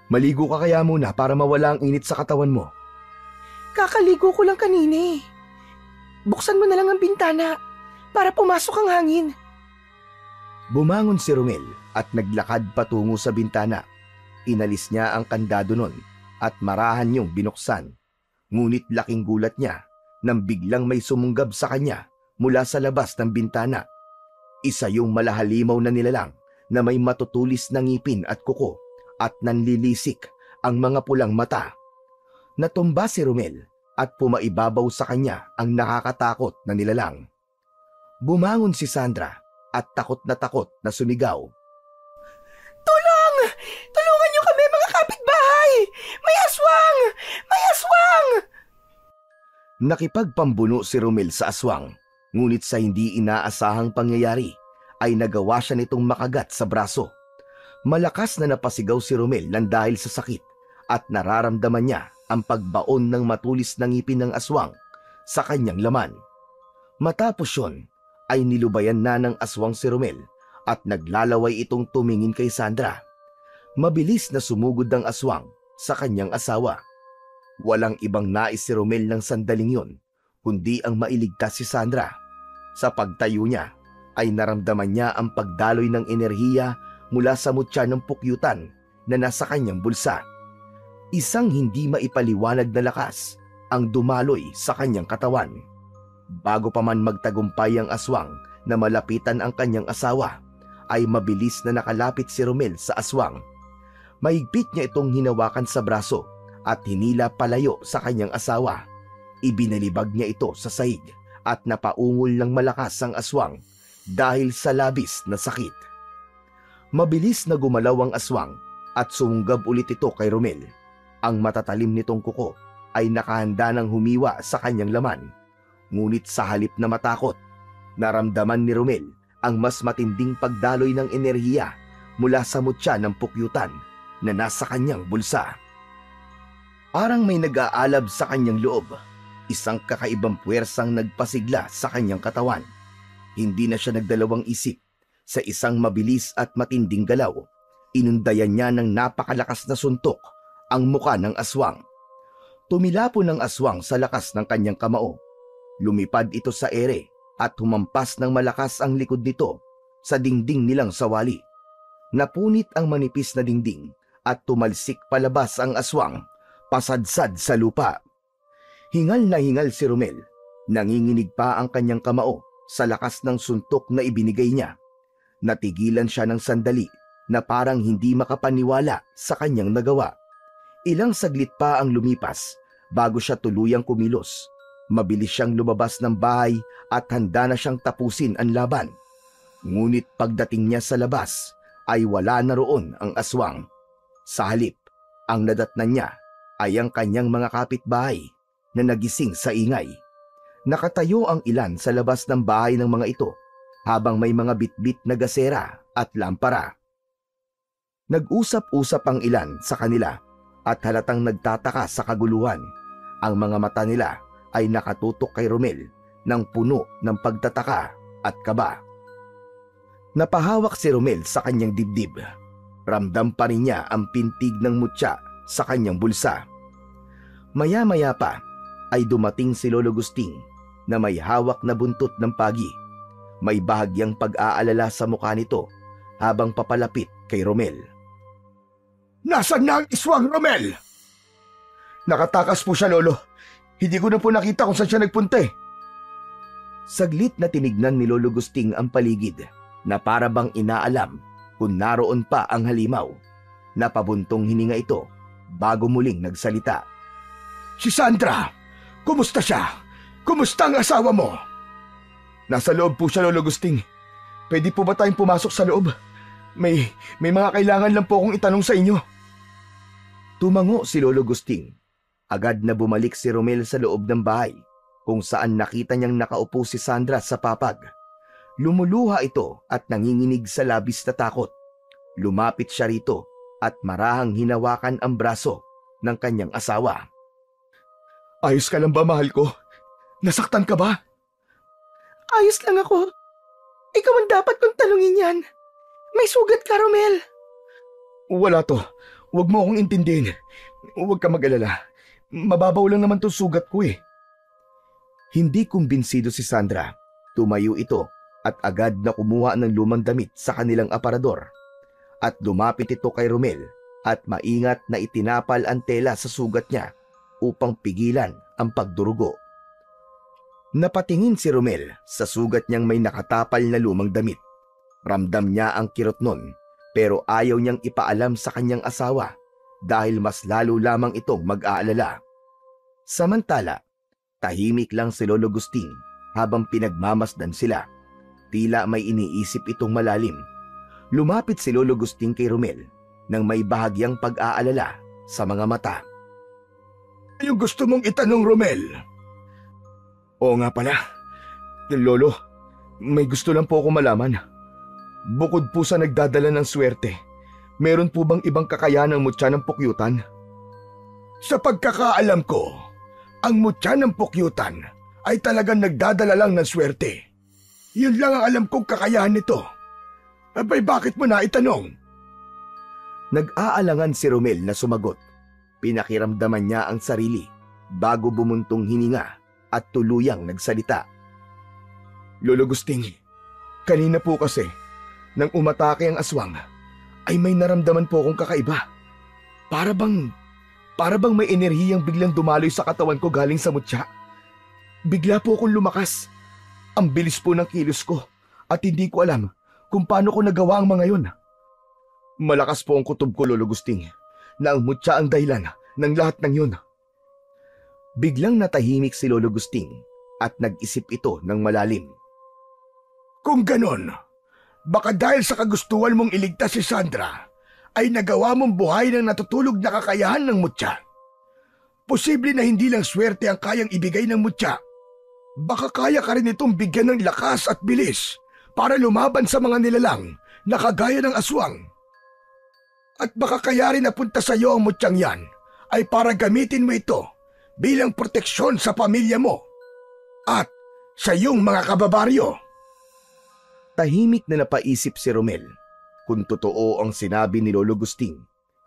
maligo ka kaya muna para mawala ang init sa katawan mo. Kakaligo ko lang kanina eh. Buksan mo na lang ang bintana para pumasok ang hangin. Bumangon si Romel at naglakad patungo sa bintana. Inalis niya ang kandado nun at marahan niyong binuksan. Ngunit laking gulat niya nang biglang may sumunggab sa kanya mula sa labas ng bintana. Isa yung malahalimaw na nilalang na may matutulis na ngipin at kuko at nanlilisik ang mga pulang mata. Natumba si Romel at pumaibabaw sa kanya ang nakakatakot na nilalang. Bumangon si Sandra at takot na sumigaw. Tulong! Tulungan niyo kami, mga kapitbahay! May aswang! May aswang! Nakipagpambuno si Romel sa aswang, ngunit sa hindi inaasahang pangyayari ay nagawa siya nitong makagat sa braso. Malakas na napasigaw si Romel nang dahil sa sakit at nararamdaman niya ang pagbaon ng matulis na ngipin ng aswang sa kanyang laman. Matapos yun, ay nilubayan na ng aswang si Romel at naglalaway itong tumingin kay Sandra. Mabilis na sumugod ang aswang sa kanyang asawa. Walang ibang nais si Romel ng sandaling yon, kundi ang mailigtas si Sandra. Sa pagtayo niya, ay naramdaman niya ang pagdaloy ng enerhiya mula sa mutya ng pukyutan na nasa kanyang bulsa. Isang hindi maipaliwanag na lakas ang dumaloy sa kanyang katawan. Bago pa man magtagumpay ang aswang na malapitan ang kanyang asawa, ay mabilis na nakalapit si Romel sa aswang. Mahigpit niya itong hinawakan sa braso at hinila palayo sa kanyang asawa. Ibinalibag niya ito sa sahig at napaungol ng malakas ang aswang dahil sa labis na sakit. Mabilis na gumalaw ang aswang at sumunggab ulit ito kay Romel. Ang matatalim nitong kuko ay nakahanda ng humiwa sa kanyang laman. Ngunit sa halip na matakot, naramdaman ni Romel ang mas matinding pagdaloy ng enerhiya mula sa mutya ng pukyutan na nasa kanyang bulsa. Parang may nag-aalab sa kanyang loob. Isang kakaibang puwersang nagpasigla sa kanyang katawan. Hindi na siya nagdalawang isip. Sa isang mabilis at matinding galaw, inundayan niya ng napakalakas na suntok ang muka ng aswang. Tumilapo ng aswang sa lakas ng kanyang kamao. Lumipad ito sa ere at humampas ng malakas ang likod nito sa dingding nilang sawali. Napunit ang manipis na dingding at tumalsik palabas ang aswang, pasadsad sa lupa. Hingal na hingal si Romel. Nanginginig pa ang kanyang kamao sa lakas ng suntok na ibinigay niya. Natigilan siya ng sandali na parang hindi makapaniwala sa kanyang nagawa. Ilang saglit pa ang lumipas bago siya tuluyang kumilos. Mabilis siyang lumabas ng bahay at handa na siyang tapusin ang laban. Ngunit pagdating niya sa labas ay wala na roon ang aswang. Sa halip, ang nadatnan niya ay ang kanyang mga kapitbahay na nagising sa ingay. Nakatayo ang ilan sa labas ng bahay ng mga ito habang may mga bitbit na gasera at lampara. Nag-usap-usap ang ilan sa kanila at halatang nagtataka sa kaguluhan. Ang mga mata nila ay nakatutok kay Romel ng puno ng pagtataka at kaba. Napahawak si Romel sa kanyang dibdib. Ramdam pa rin niya ang pintig ng mutya sa kanyang bulsa. Maya-maya pa ay dumating si Lolo Gusting na may hawak na buntot ng pagi. May bahagyang pag-aalala sa mukha nito habang papalapit kay Romel. Nasaan na ang iswang, Romel? Nakatakas po siya, Lolo. Hindi ko na po nakita kung saan siya nagpunta eh. Saglit na tinignan ni Lolo Gusting ang paligid na para bang inaalam kung naroon pa ang halimaw. Napabuntong hininga ito bago muling nagsalita. Si Sandra, kumusta siya? Kumusta ang asawa mo? Nasa loob po siya, Lolo Gusting. Pwede po ba tayong pumasok sa loob? May mga kailangan lang po akong itanong sa inyo. Tumango si Lolo Gusting. Agad na bumalik si Romel sa loob ng bahay kung saan nakita niyang nakaupo si Sandra sa papag. Lumuluha ito at nanginginig sa labis na takot. Lumapit siya rito at marahang hinawakan ang braso ng kanyang asawa. Ayos ka lang ba, mahal ko? Nasaktan ka ba? Ayos lang ako. Ikaw ang dapat kong tanungin yan. May sugat ka, Romel. Wala to. Huwag mo akong intindihin. Huwag ka mag-alala. Mababaw lang naman 'tong sugat ko eh. Hindi kumbinsido si Sandra. Tumayo ito at agad na kumuha ng lumang damit sa kanilang aparador. At lumapit ito kay Romel at maingat na itinapal ang tela sa sugat niya upang pigilan ang pagdurugo. Napatingin si Romel sa sugat niyang may nakatapal na lumang damit. Ramdam niya ang kirot nun pero ayaw niyang ipaalam sa kanyang asawa dahil mas lalo lamang itong mag-aalala. Samantala, tahimik lang si Lolo Gusting habang pinagmamasdan sila. Tila may iniisip itong malalim. Lumapit si Lolo Gusting kay Romel nang may bahagyang pag-aalala sa mga mata. Yung gusto mong itanong, Romel? Oo nga pala. Lolo, may gusto lang po ako malaman. Bukod po sa nagdadala ng swerte, meron po bang ibang kakayahan ng mutya ng pukyutan? Sa pagkakaalam ko, ang mutya ng pukyutan ay talagang nagdadala lang ng swerte. Yun lang ang alam kong kakayahan nito. Abay, bakit mo na itanong? Nag-aalangan si Romel na sumagot. Pinakiramdaman niya ang sarili bago bumuntong hininga at tuluyang nagsalita. Lolo Gusting, kanina po kasi, nang umatake ang aswang, ay may naramdaman po akong kakaiba. Para bang may enerhiyang biglang dumaloy sa katawan ko galing sa mutya. Bigla po akong lumakas. Ang bilis po ng kilos ko at hindi ko alam kung paano ko nagawa ang mga yun. Malakas po ang kutob ko, Lolo Gusting, na ang mutya ang dahilan ng lahat ng yun. Biglang natahimik si Lolo Gusting at nag-isip ito ng malalim. Kung ganon, baka dahil sa kagustuhan mong iligtas si Sandra, ay nagawa mong buhay ng natutulog na kakayahan ng mutya. Posible na hindi lang swerte ang kayang ibigay ng mutya. Baka kaya ka rin itong bigyan ng lakas at bilis para lumaban sa mga nilalang na kagaya ng aswang. At baka kaya rin napunta sa iyo ang mutyang yan ay para gamitin mo ito bilang proteksyon sa pamilya mo at sa iyong mga kababaryo. Tahimik na napaisip si Romel. Kung totoo ang sinabi ni Lolo Gusting,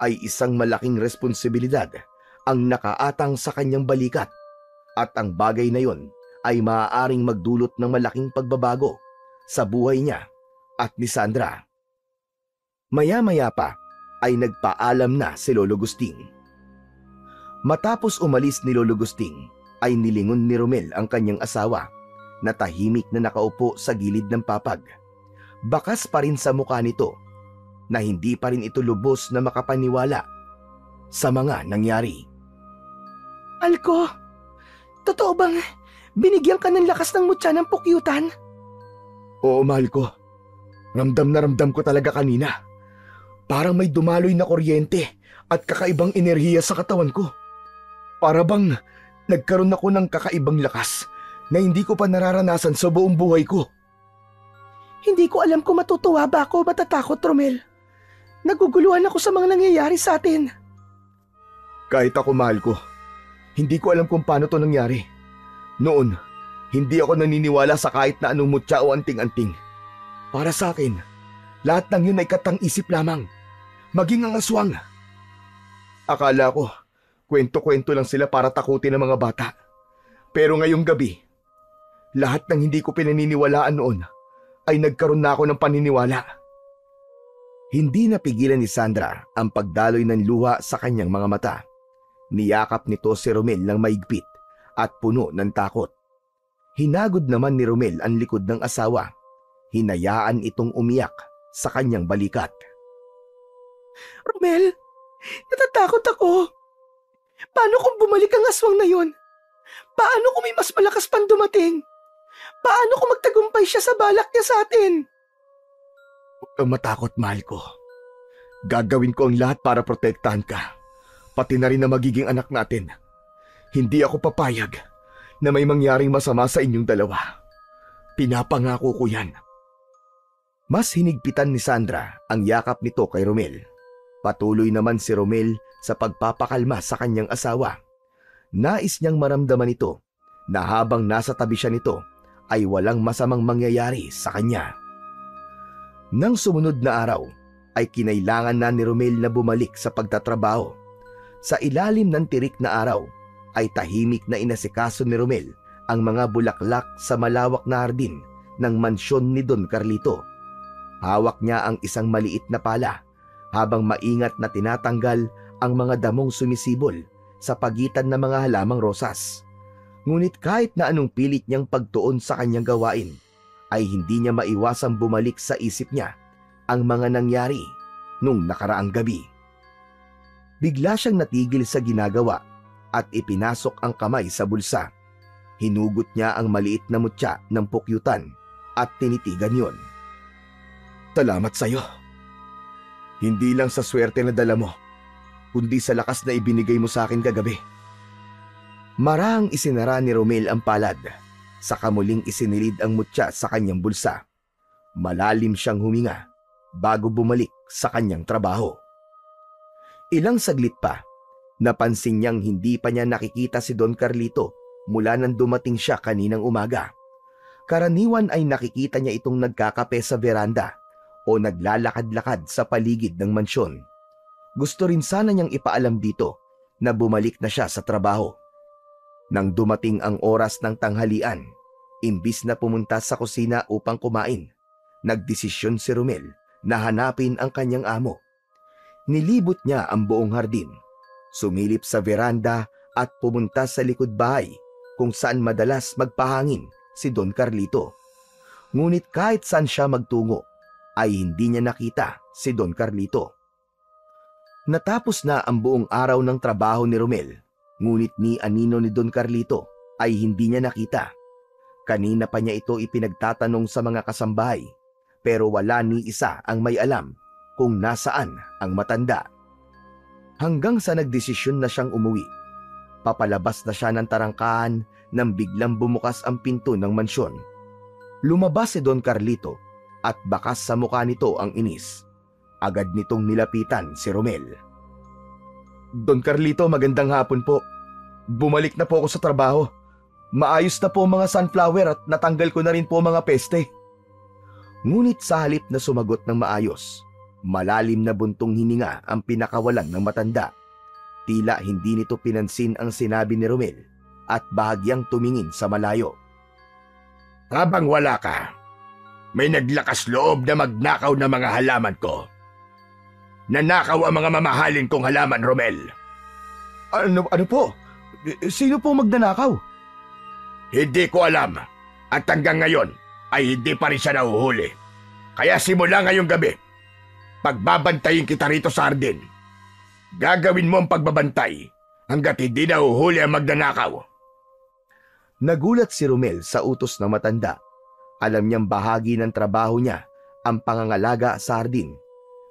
ay isang malaking responsibilidad ang nakaatang sa kanyang balikat at ang bagay na yon ay maaaring magdulot ng malaking pagbabago sa buhay niya at ni Sandra. Maya-maya pa ay nagpaalam na si Lolo Gusting. Matapos umalis ni Lolo Gusting, ay nilingon ni Romel ang kanyang asawa na tahimik na nakaupo sa gilid ng papag. Bakas pa rin sa mukha nito na hindi pa rin ito lubos na makapaniwala sa mga nangyari. Alko, totoo bang binigyan ka ng lakas ng mutya ng pukyutan? Oo, mahal ko. Ramdam na ramdam ko talaga kanina. Parang may dumaloy na kuryente at kakaibang enerhiya sa katawan ko. Para bang nagkaroon ako ng kakaibang lakas na hindi ko pa nararanasan sa buong buhay ko. Hindi ko alam kung matutuwa ba ako o matatakot, Romel. Naguguluhan ako sa mga nangyayari sa atin. Kahit ako, mahal ko, hindi ko alam kung paano to nangyari. Noon, hindi ako naniniwala sa kahit na anong mutya o anting-anting. Para sa akin, lahat ng yun ay katang-isip lamang, maging ang aswang. Akala ko, kwento-kwento lang sila para takutin ang mga bata. Pero ngayong gabi, lahat ng hindi ko pinaniniwalaan noon ay nagkaroon na ako ng paniniwala. Hindi napigilan ni Sandra ang pagdaloy ng luha sa kanyang mga mata. Niyakap nito si Romel ng maigpit at puno ng takot. Hinagod naman ni Romel ang likod ng asawa. Hinayaan itong umiyak sa kanyang balikat. Romel, natatakot ako. Paano kung bumalik ang aswang na yon? Paano kung may mas malakas pang dumating? Paano kung magtagumpay siya sa balak niya sa atin? Huwag kang matakot, mahal ko. Gagawin ko ang lahat para protektahan ka. Pati na rin na magiging anak natin. Hindi ako papayag na may mangyaring masama sa inyong dalawa. Pinapangako ko yan. Mas hinigpitan ni Sandra ang yakap nito kay Romel. Patuloy naman si Romel sa pagpapakalma sa kanyang asawa. Nais niyang maramdaman ito na habang nasa tabi siya nito ay walang masamang mangyayari sa kanya. Nang sumunod na araw ay kinailangan na ni Romel na bumalik sa pagtatrabaho. Sa ilalim ng tirik na araw ay tahimik na inasikaso ni Romel ang mga bulaklak sa malawak na hardin ng mansyon ni Don Carlito. Hawak niya ang isang maliit na pala habang maingat na tinatanggal ang mga damong sumisibol sa pagitan ng mga halamang rosas. Ngunit kahit na anong pilit niyang pagtuon sa kanyang gawain, ay hindi niya maiwasang bumalik sa isip niya ang mga nangyari nung nakaraang gabi. Bigla siyang natigil sa ginagawa at ipinasok ang kamay sa bulsa. Hinugot niya ang maliit na mutya ng pukyutan at tinitigan yon. Salamat sa'yo. Hindi lang sa swerte na dala mo, kundi sa lakas na ibinigay mo sa akin kagabi. Marahang isinara ni Romel ang palad, saka muling isinilid ang mutya sa kanyang bulsa. Malalim siyang huminga bago bumalik sa kanyang trabaho. Ilang saglit pa, napansin niyang hindi pa niya nakikita si Don Carlito mula nang dumating siya kaninang umaga. Karaniwan ay nakikita niya itong nagkakape sa veranda o naglalakad-lakad sa paligid ng mansyon. Gusto rin sana niyang ipaalam dito na bumalik na siya sa trabaho. Nang dumating ang oras ng tanghalian, imbis na pumunta sa kusina upang kumain, nagdesisyon si Romel na hanapin ang kanyang amo. Nilibot niya ang buong hardin, sumilip sa veranda at pumunta sa likod bahay kung saan madalas magpahangin si Don Carlito. Ngunit kahit saan siya magtungo, ay hindi niya nakita si Don Carlito. Natapos na ang buong araw ng trabaho ni Romel, ngunit ni anino ni Don Carlito ay hindi niya nakita. Kanina pa niya ito ipinagtatanong sa mga kasambahay, pero wala ni isa ang may alam kung nasaan ang matanda. Hanggang sa nagdesisyon na siyang umuwi. Papalabas na siya ng tarangkahan nang biglang bumukas ang pinto ng mansyon. Lumabas si Don Carlito at bakas sa mukha nito ang inis. Agad nitong nilapitan si Romel. Don Carlito, magandang hapon po. Bumalik na po ako sa trabaho. Maayos na po mga sunflower at natanggal ko na rin po mga peste. Ngunit sa halip na sumagot ng maayos, malalim na buntong hininga ang pinakawalan ng matanda. Tila hindi nito pinansin ang sinabi ni Romel at bahagyang tumingin sa malayo. Habang wala ka, may naglakas loob na magnakaw ng mga halaman ko. Nanakaw ang mga mamahalin kong halaman, Romel. Ano po? Sino po magnanakaw? Hindi ko alam at hanggang ngayon ay hindi pa rin siya nahuhuli. Kaya simula ngayong gabi, pagbabantayin kita rito sa hardin. Gagawin mo ang pagbabantay hanggat hindi nahuhuli ang magnanakaw. Nagulat si Romel sa utos ng matanda. Alam niyang bahagi ng trabaho niya ang pangangalaga sa hardin,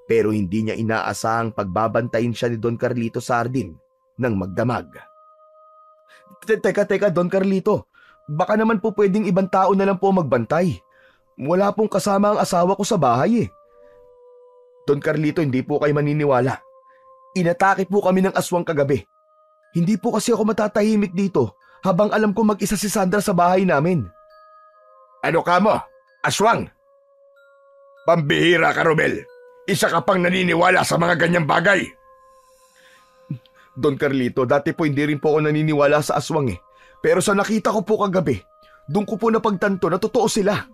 pero hindi niya inaasahang pagbabantayin siya ni Don Carlito sa hardin ng magdamag. Teka, Don Carlito. Baka naman po pwedeng ibang tao na lang po magbantay. Wala pong kasama ang asawa ko sa bahay eh. Don Carlito, hindi po kayo maniniwala. Inatake po kami ng aswang kagabi. Hindi po kasi ako matatahimik dito habang alam ko mag-isa si Sandra sa bahay namin. Ano ka mo? Aswang? Pambihira ka, Romel. Isa ka pang naniniwala sa mga ganyang bagay. Don Carlito, dati po hindi rin po ako naniniwala sa aswang eh. Pero sa nakita ko po kagabi, doon ko po napagtanto na totoo sila.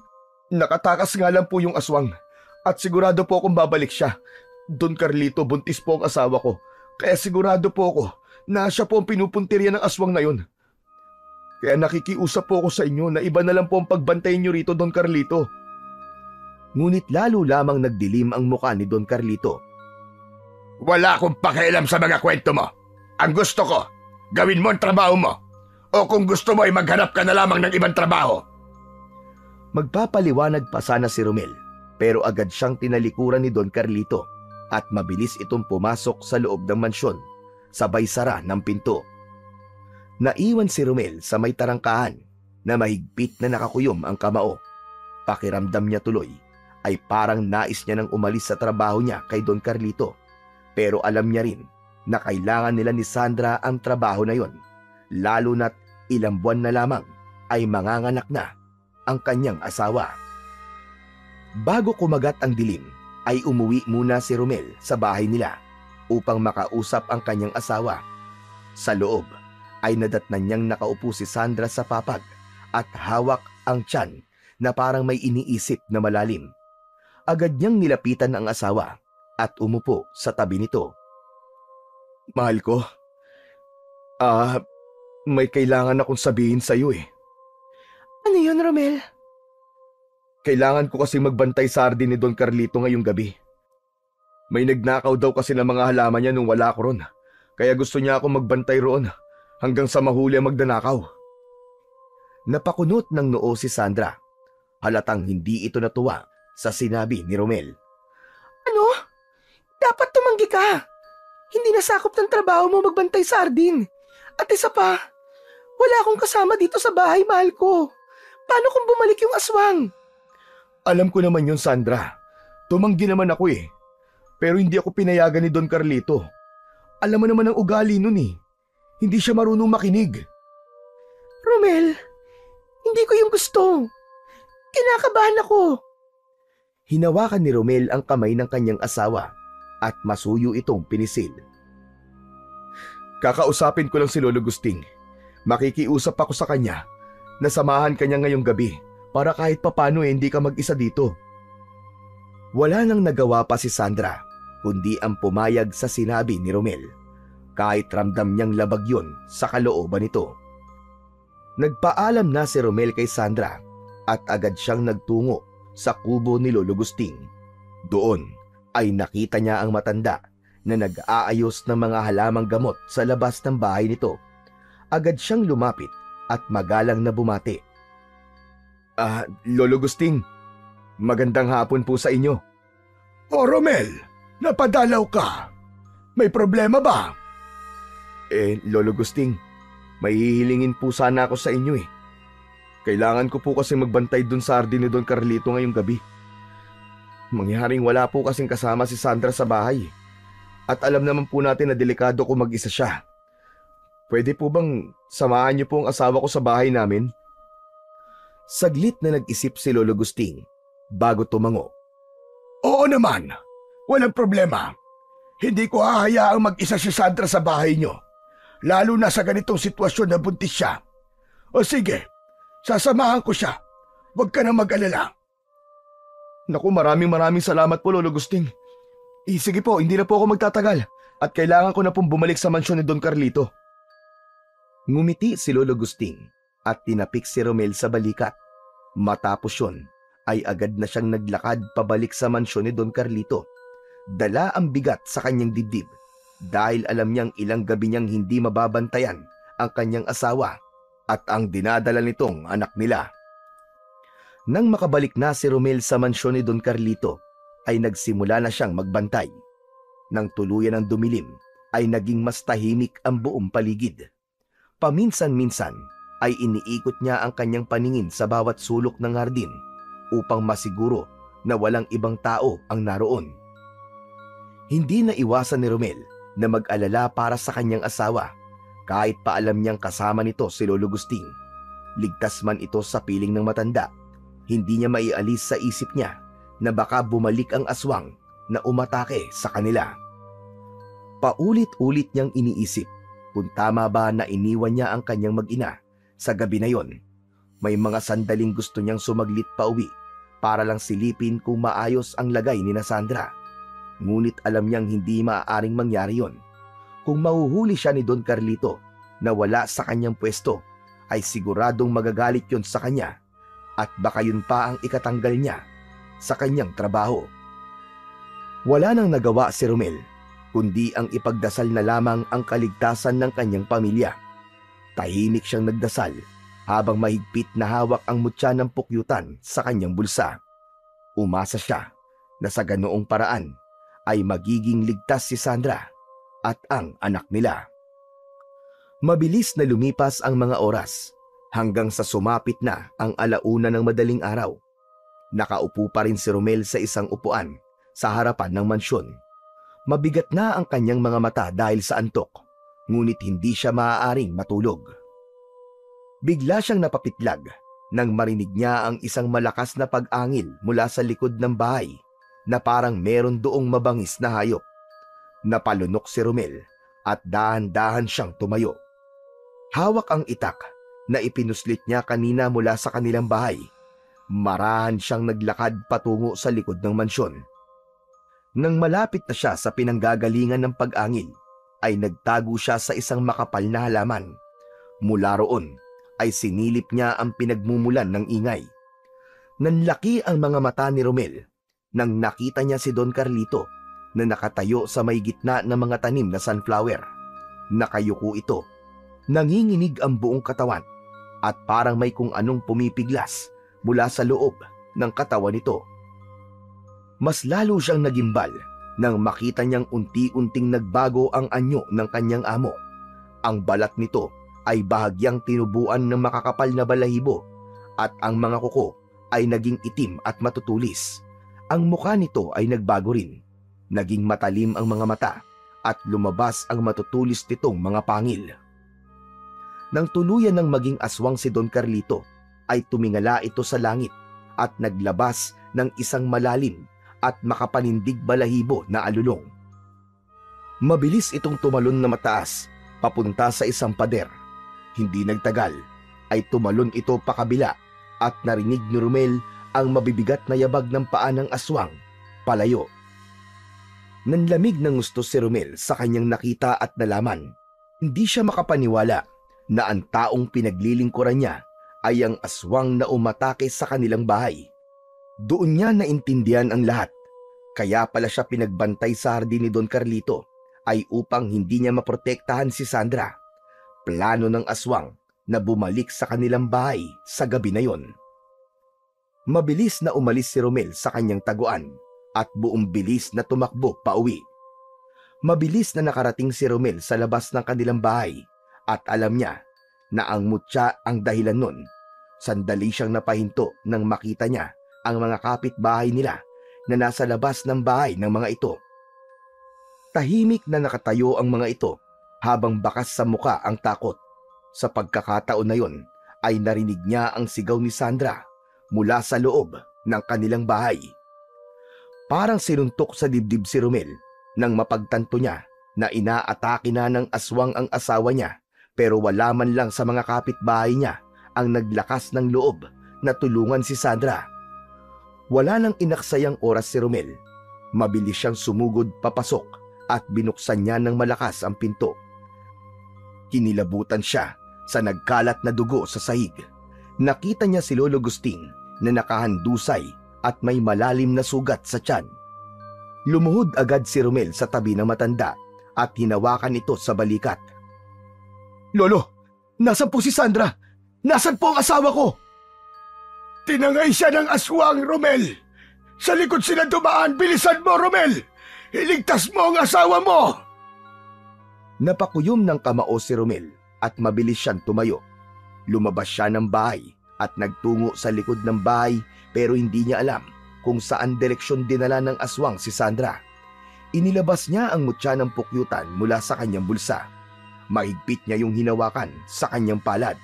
Nakatakas nga lang po yung aswang at sigurado po akong babalik siya. Don Carlito, buntis po ang asawa ko. Kaya sigurado po ako na siya po ang pinupuntirya ng aswang na yun. Kaya nakikiusap po ako sa inyo na iba na lang po ang pagbantayin nyo rito, Don Carlito. Ngunit lalo lamang nagdilim ang mukha ni Don Carlito. Wala akong pakialam sa mga kwento mo. Ang gusto ko, gawin mo ang trabaho mo. O kung gusto mo ay maghanap ka na lamang ng ibang trabaho. Magpapaliwanag pa sana si Romel, pero agad siyang tinalikuran ni Don Carlito at mabilis itong pumasok sa loob ng mansyon, sabay sara ng pinto. Naiwan si Romel sa may tarangkahan na mahigpit na nakakuyom ang kamao. Pakiramdam niya tuloy ay parang nais niya nang umalis sa trabaho niya kay Don Carlito, pero alam niya rin na kailangan nila ni Sandra ang trabaho na yon, lalo na't ilang buwan na lamang ay manganganak na ang kanyang asawa. Bago kumagat ang dilim, ay umuwi muna si Romel sa bahay nila upang makausap ang kanyang asawa. Sa loob ay nadatnan niyang nakaupo si Sandra sa papag at hawak ang tiyan na parang may iniisip na malalim. Agad niyang nilapitan ang asawa at umupo sa tabi nito. Mahal ko, may kailangan akong sabihin sa iyo eh. Ano yun, Romel? Kailangan ko kasi magbantay sa hardin ni Don Carlito ngayong gabi. May nagnakaw daw kasi ng mga halaman niya nung wala ko ron. Kaya gusto niya akong magbantay roon hanggang sa mahuli ang magnanakaw. Napakunot ng noo si Sandra. Halatang hindi ito natuwa sa sinabi ni Romel. Ano? Dapat tumanggi ka. Hindi nasakop ng trabaho mo magbantay sa hardin. At isa pa, wala akong kasama dito sa bahay, mahal ko. Paano kung bumalik yung aswang? Alam ko naman yun, Sandra. Tumanggi naman ako eh. Pero hindi ako pinayagan ni Don Carlito. Alam mo naman ang ugali nun eh. Hindi siya marunong makinig. Romel, hindi ko yung gusto. Kinakabahan ako. Hinawakan ni Romel ang kamay ng kanyang asawa at masuyo itong pinisil. Kakausapin ko lang si Lolo Gusting. Makikiusap ako sa kanya na samahan kanya ngayong gabi para kahit papano hindi ka mag-isa dito. Wala nang nagawa pa si Sandra kundi ang pumayag sa sinabi ni Romel, kahit ramdam niyang labag yun sa kalooban nito. Nagpaalam na si Romel kay Sandra at agad siyang nagtungo sa kubo ni Lolo Gusting. Doon ay nakita niya ang matanda na nag-aayos ng mga halamang gamot sa labas ng bahay nito. Agad siyang lumapit at magalang na bumati. Lolo Gusting, magandang hapon po sa inyo. O Romel, napadalaw ka. May problema ba? Lolo Gusting, may hihilingin po sana ako sa inyo eh. Kailangan ko po kasi magbantay dun sa hardin ni Don Carlito ngayong gabi. Mangyaring wala po kasing kasama si Sandra sa bahay. At alam naman po natin na delikado kung mag-isa siya. Pwede po bang samahan niyo po ang asawa ko sa bahay namin? Saglit na nag-isip si Lolo Gusting bago tumango. Oo naman, walang problema. Hindi ko hahayaang mag-isa si Sandra sa bahay niyo, lalo na sa ganitong sitwasyon na buntis siya. O sige, sasamahan ko siya. Huwag ka na mag-alala. Naku, maraming salamat po, Lolo Gusting. Sige po, hindi na po ako magtatagal at kailangan ko na pong bumalik sa mansyon ni Don Carlito. Ngumiti si Lolo Gusting at tinapik si Romel sa balikat. Matapos yun, ay agad na siyang naglakad pabalik sa mansyon ni Don Carlito. Dala ang bigat sa kanyang dibdib dahil alam niyang ilang gabi niyang hindi mababantayan ang kanyang asawa at ang dinadala nitong anak nila. Nang makabalik na si Romel sa mansyon ni Don Carlito, ay nagsimula na siyang magbantay. Nang tuluyan ng dumilim, ay naging mas tahimik ang buong paligid. Paminsan-minsan ay iniikot niya ang kanyang paningin sa bawat sulok ng hardin upang masiguro na walang ibang tao ang naroon. Hindi na iwasan ni Romel na mag-alala para sa kanyang asawa kahit pa alam niyang kasama nito si Lolo Gusting. Ligtas man ito sa piling ng matanda, hindi niya maialis sa isip niya na baka bumalik ang aswang na umatake sa kanila. Paulit-ulit niyang iniisip kung tama ba na iniwan niya ang kanyang mag-ina sa gabi na yon. May mga sandaling gusto niyang sumaglit pa uwi para lang silipin kung maayos ang lagay ni na Sandra. Ngunit alam niyang hindi maaaring mangyari yon. Kung mahuhuli siya ni Don Carlito na wala sa kanyang pwesto, ay siguradong magagalit yon sa kanya at baka yun pa ang ikatanggal niya sa kanyang trabaho. Wala nang nagawa si Romel kundi ang ipagdasal na lamang ang kaligtasan ng kanyang pamilya. Tahimik siyang nagdasal habang mahigpit na hawak ang mutya ng pukyutan sa kanyang bulsa. Umasa siya na sa ganoong paraan ay magiging ligtas si Sandra at ang anak nila. Mabilis na lumipas ang mga oras hanggang sa sumapit na ang alauna ng madaling araw. Nakaupo pa rin si Romel sa isang upuan sa harapan ng mansyon. Mabigat na ang kanyang mga mata dahil sa antok, ngunit hindi siya maaaring matulog. Bigla siyang napapitlag nang marinig niya ang isang malakas na pag-angil mula sa likod ng bahay na parang meron doong mabangis na hayop. Napalunok si Romel at dahan-dahan siyang tumayo. Hawak ang itak na ipinuslit niya kanina mula sa kanilang bahay. Marahan siyang naglakad patungo sa likod ng mansyon. Nang malapit na siya sa pinanggagalingan ng pag-angil, ay nagtago siya sa isang makapal na halaman. Mula roon ay sinilip niya ang pinagmumulan ng ingay. Nanlaki ang mga mata ni Romel nang nakita niya si Don Carlito na nakatayo sa may gitna ng mga tanim na sunflower. Nakayuko ito, nanginginig ang buong katawan at parang may kung anong pumipiglas mula sa loob ng katawan nito. Mas lalo siyang nagimbal nang makita niyang unti-unting nagbago ang anyo ng kanyang amo. Ang balat nito ay bahagyang tinubuan ng makakapal na balahibo at ang mga kuko ay naging itim at matutulis. Ang mukha nito ay nagbago rin. Naging matalim ang mga mata at lumabas ang matutulis nitong mga pangil. Nang tuluyan ng maging aswang si Don Carlito, ay tumingala ito sa langit at naglabas ng isang malalim at makapanindig balahibo na alulong. Mabilis itong tumalon na mataas papunta sa isang pader. Hindi nagtagal ay tumalon ito pakabila at narinig ni Romel ang mabibigat na yabag ng paa ng aswang palayo. Nanlamig ng gusto si Romel sa kanyang nakita at nalaman. Hindi siya makapaniwala na ang taong pinaglilingkuran niya ay ang aswang na umatake sa kanilang bahay. Doon niya naintindihan ang lahat. Kaya pala siya pinagbantay sa hardin ni Don Carlito ay upang hindi niya maprotektahan si Sandra. Plano ng aswang na bumalik sa kanilang bahay sa gabi na yon. Mabilis na umalis si Romel sa kanyang taguan at buong bilis na tumakbo pauwi. Mabilis na nakarating si Romel sa labas ng kanilang bahay at alam niya na ang mutya ang dahilan nun. Sandali siyang napahinto nang makita niya ang mga kapitbahay nila na nasa labas ng bahay ng mga ito. Tahimik na nakatayo ang mga ito habang bakas sa muka ang takot. Sa pagkakataon na yon ay narinig niya ang sigaw ni Sandra mula sa loob ng kanilang bahay. Parang sinuntok sa dibdib si Romel nang mapagtanto niya na inaatake na ng aswang ang asawa niya, pero wala man lang sa mga kapitbahay niya ang naglakas ng loob na tulungan si Sandra. Wala nang inaksayang oras si Romel. Mabilis siyang sumugod papasok at binuksan niya ng malakas ang pinto. Kinilabutan siya sa nagkalat na dugo sa sahig. Nakita niya si Lolo Gusting na nakahandusay at may malalim na sugat sa tiyan. Lumuhod agad si Romel sa tabi ng matanda at hinawakan ito sa balikat. Lolo, nasan po si Sandra? Nasan po ang asawa ko? Tinangay siya ng aswang, Romel. Sa likod sila dumaan. Bilisan mo, Romel! Iligtas mo ang asawa mo! Napakuyom ng kamao si Romel at mabilis siyang tumayo. Lumabas siya ng bahay at nagtungo sa likod ng bahay, pero hindi niya alam kung saan direksyon dinala ng aswang si Sandra. Inilabas niya ang mutya ng pukyutan mula sa kanyang bulsa. Mahigpit niya yung hinawakan sa kanyang palad.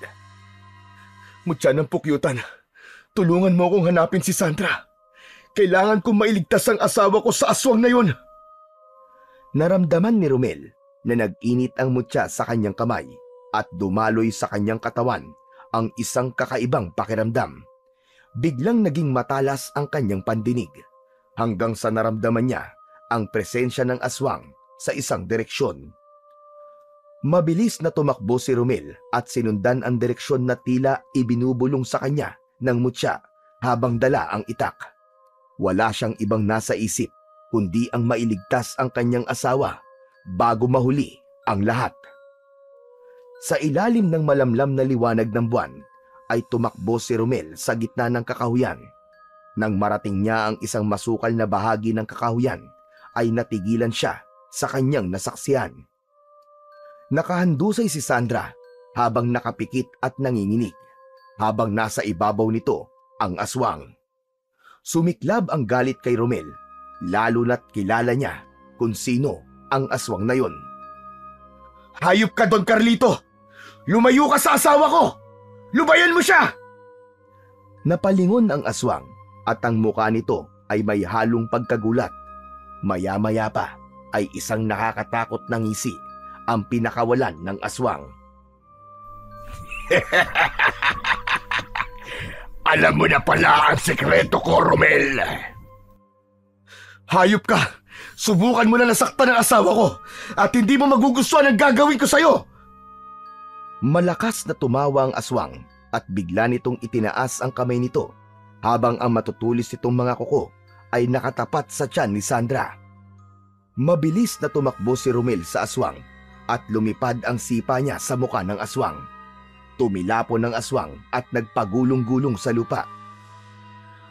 Mutya ng pukyutan, tulungan mo akong hanapin si Sandra. Kailangan kong mailigtas ang asawa ko sa aswang na yun. Naramdaman ni Romel na nag-init ang mutya sa kanyang kamay at dumaloy sa kanyang katawan ang isang kakaibang pakiramdam. Biglang naging matalas ang kanyang pandinig hanggang sa naramdaman niya ang presensya ng aswang sa isang direksyon. Mabilis na tumakbo si Romel at sinundan ang direksyon na tila ibinubulong sa kanya ng mutya habang dala ang itak. Wala siyang ibang nasa isip kundi ang mailigtas ang kanyang asawa bago mahuli ang lahat. Sa ilalim ng malamlam na liwanag ng buwan ay tumakbo si Romel sa gitna ng kakahuyan. Nang marating niya ang isang masukal na bahagi ng kakahuyan, ay natigilan siya sa kanyang nasaksihan. Nakahandusay si Sandra habang nakapikit at nanginginig, habang nasa ibabaw nito ang aswang. Sumiklab ang galit kay Romel, lalo na't kilala niya kung sino ang aswang na yon. Hayop ka, Don Carlito! Lumayo ka sa asawa ko! Lubayan mo siya! Napalingon ang aswang at ang mukha nito ay may halong pagkagulat. Maya-maya pa ay isang nakakatakot na ngisi ang pinakawalan ng aswang. Alam mo na pala ang sekreto ko, Romel. Hayop ka! Subukan mo na nasaktan ang asawa ko at hindi mo magugustuhan ang gagawin ko sa'yo! Malakas na tumawa ang aswang at bigla nitong itinaas ang kamay nito habang ang matutulis nitong mga kuko ay nakatapat sa tiyan ni Sandra. Mabilis na tumakbo si Romel sa aswang at lumipad ang sipa niya sa muka ng aswang. Tumilapon ang aswang at nagpagulong-gulong sa lupa.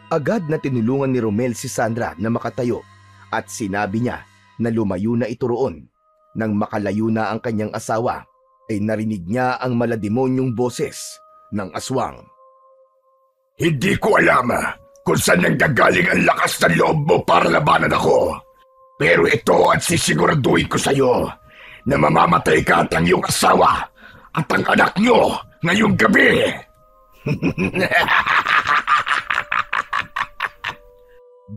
Agad na tinulungan ni Romel si Sandra na makatayo at sinabi niya na lumayo na ito roon. Nang makalayo na ang kanyang asawa, ay narinig niya ang malademonyong boses ng aswang. Hindi ko alam kung saan nanggagaling ang lakas ng loob mo para labanan ako. Pero ito at sisiguraduhin ko sa iyo na mamamatay ka at ang iyong asawa at ang anak niyo ngayong gabi.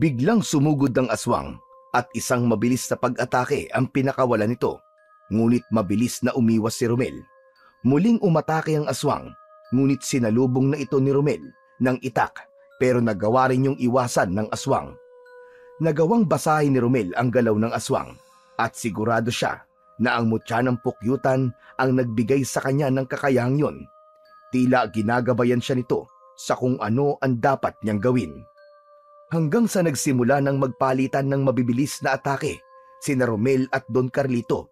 Biglang sumugod ang aswang at isang mabilis na pag-atake ang pinakawalan nito. Ngunit mabilis na umiwas si Romel. Muling umatake ang aswang, ngunit sinalubong na ito ni Romel ng itak, pero nagawa rin yung iwasan ng aswang. Nagawang basahin ni Romel ang galaw ng aswang at sigurado siya na ang mutya ng pukyutan ang nagbigay sa kanya ng kakayahang yon. Tila ginagabayan siya nito sa kung ano ang dapat niyang gawin. Hanggang sa nagsimula ng magpalitan ng mabibilis na atake sina Romel at Don Carlito.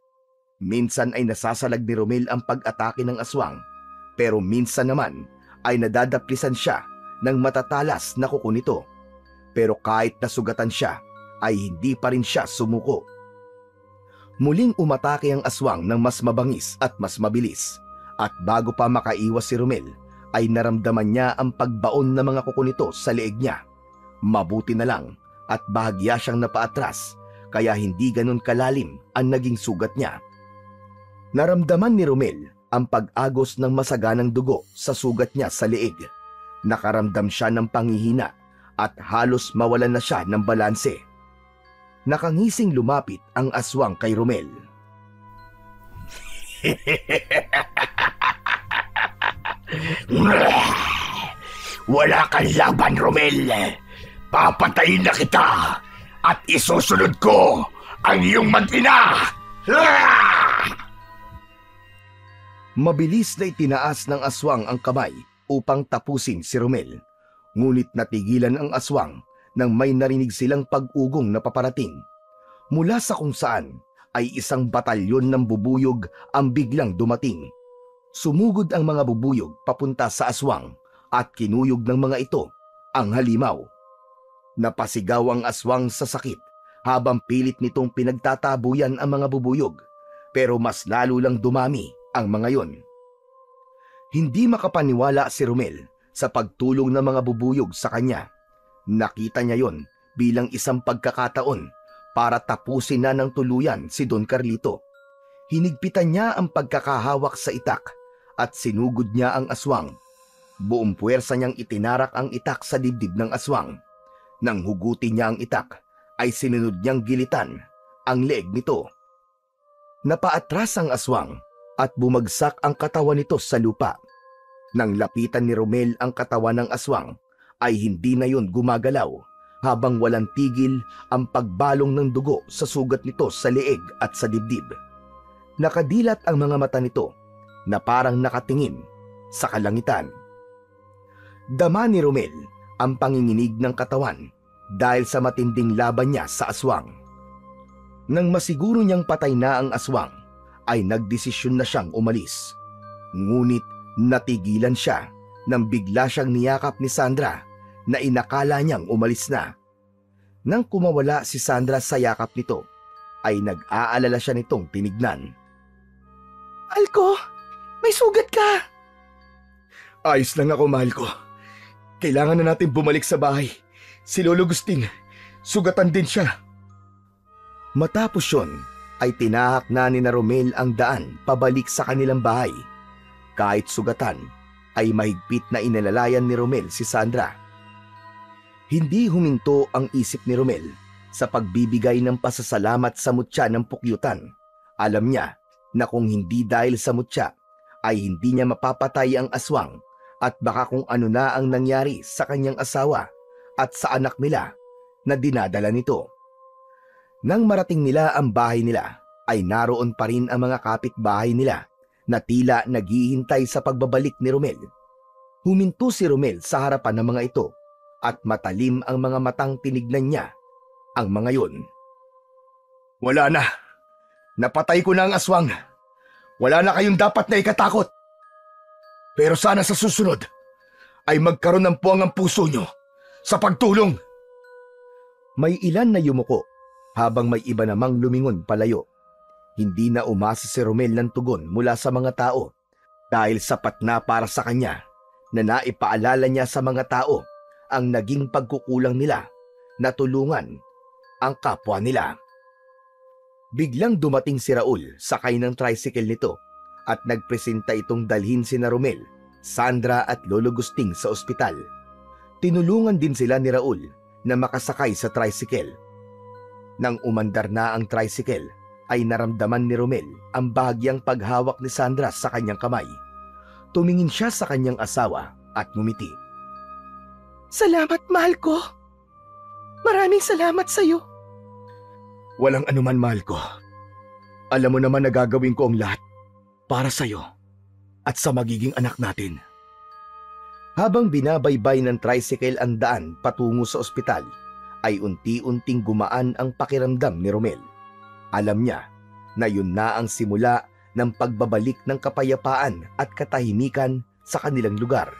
Minsan ay nasasalag ni Romel ang pag-atake ng aswang, pero minsan naman ay nadadaplisan siya ng matatalas na kuko nito. Pero kahit nasugatan siya, ay hindi pa rin siya sumuko. Muling umatake ang aswang ng mas mabangis at mas mabilis, at bago pa makaiwas si Romel, ay naramdaman niya ang pagbaon ng mga kuko nito sa leeg niya. Mabuti na lang at bahagya siyang napaatras, kaya hindi ganun kalalim ang naging sugat niya. Naramdaman ni Romel ang pag-agos ng masaganang dugo sa sugat niya sa leeg. Nakaramdam siya ng panghihina at halos mawalan na siya ng balanse. Nakangising lumapit ang aswang kay Romel. Wala kang laban, Romel. Papatayin na kita at isusunod ko ang iyong mag-ina. Mabilis na itinaas ng aswang ang kamay upang tapusin si Romel. Ngunit natigilan ang aswang nang may narinig silang pag-ugong na paparating. Mula sa kung saan ay isang batalyon ng bubuyog ang biglang dumating. Sumugod ang mga bubuyog papunta sa aswang at kinuyog ng mga ito ang halimaw. Napasigaw ang aswang sa sakit habang pilit nitong pinagtatabuyan ang mga bubuyog, pero mas lalo lang dumami ang mga yon. Hindi makapaniwala si Romel sa pagtulong ng mga bubuyog sa kanya. Nakita niya yon bilang isang pagkakataon para tapusin na ng tuluyan si Don Carlito. Hinigpitan niya ang pagkakahawak sa itak at sinugod niya ang aswang. Buong puwersa niyang itinarak ang itak sa dibdib ng aswang. Nang hugutin niya ang itak, ay sinunod niyang gilitan ang leeg nito. Napaatras ang aswang at bumagsak ang katawan nito sa lupa. Nang lapitan ni Romel ang katawan ng aswang, ay hindi na yon gumagalaw habang walang tigil ang pagbalong ng dugo sa sugat nito sa leeg at sa dibdib. Nakadilat ang mga mata nito na parang nakatingin sa kalangitan. Dama ni Romel ang panginginig ng katawan dahil sa matinding laban niya sa aswang. Nang masiguro niyang patay na ang aswang, ay nagdesisyon na siyang umalis. Ngunit natigilan siya nang bigla siyang niyakap ni Sandra na inakala niyang umalis na. Nang kumawala si Sandra sa yakap nito, ay nag-aalala siya nitong tinignan. Mahal ko, may sugat ka. Ayos lang ako, mahal ko. Kailangan na natin bumalik sa bahay. Si Lolo Gusting, sugatan din siya. Matapos yun, ay tinahak na ni na Romel ang daan pabalik sa kanilang bahay. Kahit sugatan, ay mahigpit na inalalayan ni Romel si Sandra. Hindi huminto ang isip ni Romel sa pagbibigay ng pasasalamat sa mutya ng pukyutan. Alam niya na kung hindi dahil sa mutya, ay hindi niya mapapatay ang aswang at baka kung ano na ang nangyari sa kanyang asawa at sa anak nila na dinadala nito. Nang marating nila ang bahay nila, ay naroon pa rin ang mga kapitbahay nila na tila naghihintay sa pagbabalik ni Romel. Huminto si Romel sa harapan ng mga ito at matalim ang mga matang tinignan niya ang mga yon. Wala na. Napatay ko na ang aswang. Wala na kayong dapat na ikatakot. Pero sana sa susunod ay magkaroon ng puwang ang puso nyo sa pagtulong. May ilan na yumuko habang may iba namang lumingon palayo. Hindi na umasa si Romel ng tugon mula sa mga tao dahil sapat na para sa kanya na naipaalala niya sa mga tao ang naging pagkukulang nila na tulungan ang kapwa nila. Biglang dumating si Raul sakay ng tricycle nito at nagpresenta itong dalhin sina Romel, Sandra at Lolo Gusting sa ospital. Tinulungan din sila ni Raul na makasakay sa tricycle. Nang umandar na ang tricycle, ay naramdaman ni Romel ang bahagyang paghawak ni Sandra sa kanyang kamay. Tumingin siya sa kanyang asawa at ngumiti. Salamat, mahal ko. Maraming salamat sa'yo. Walang anuman, mahal ko. Alam mo naman na gagawin ko ang lahat para sa'yo at sa magiging anak natin. Habang binabaybay ng tricycle ang daan patungo sa ospital, ay unti-unting gumaan ang pakiramdam ni Romel. Alam niya na yun na ang simula ng pagbabalik ng kapayapaan at katahimikan sa kanilang lugar.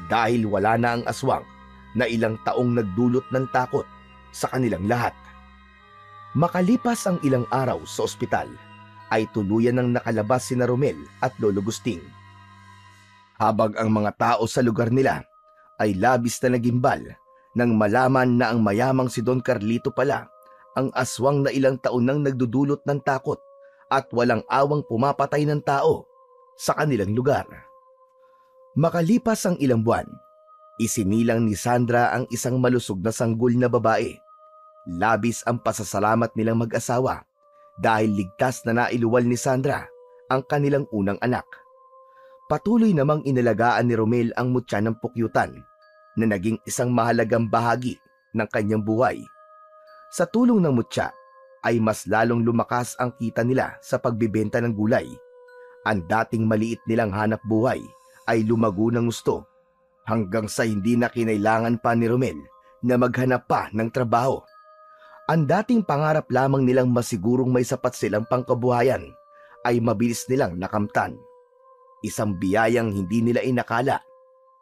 Dahil wala na ang aswang na ilang taong nagdulot ng takot sa kanilang lahat. Makalipas ang ilang araw sa ospital, ay tuluyan ng nakalabas sina Romel at Lolo Gusting. Habang ang mga tao sa lugar nila ay labis na nagimbal nang malaman na ang mayamang si Don Carlito pala ang aswang na ilang taon nang nagdudulot ng takot at walang awang pumapatay ng tao sa kanilang lugar. Makalipas ang ilang buwan, isinilang ni Sandra ang isang malusog na sanggol na babae. Labis ang pasasalamat nilang mag-asawa dahil ligtas na nailuwal ni Sandra ang kanilang unang anak. Patuloy namang inalagaan ni Romel ang mutya ng pukyutan na naging isang mahalagang bahagi ng kanyang buhay. Sa tulong ng mutya ay mas lalong lumakas ang kita nila sa pagbibenta ng gulay. Ang dating maliit nilang hanap buhay ay lumago ng gusto hanggang sa hindi na kinailangan pa ni Romel na maghanap pa ng trabaho. Ang dating pangarap lamang nilang masigurong may sapat silang pangkabuhayan ay mabilis nilang nakamtan. Isang biyayang hindi nila inakala,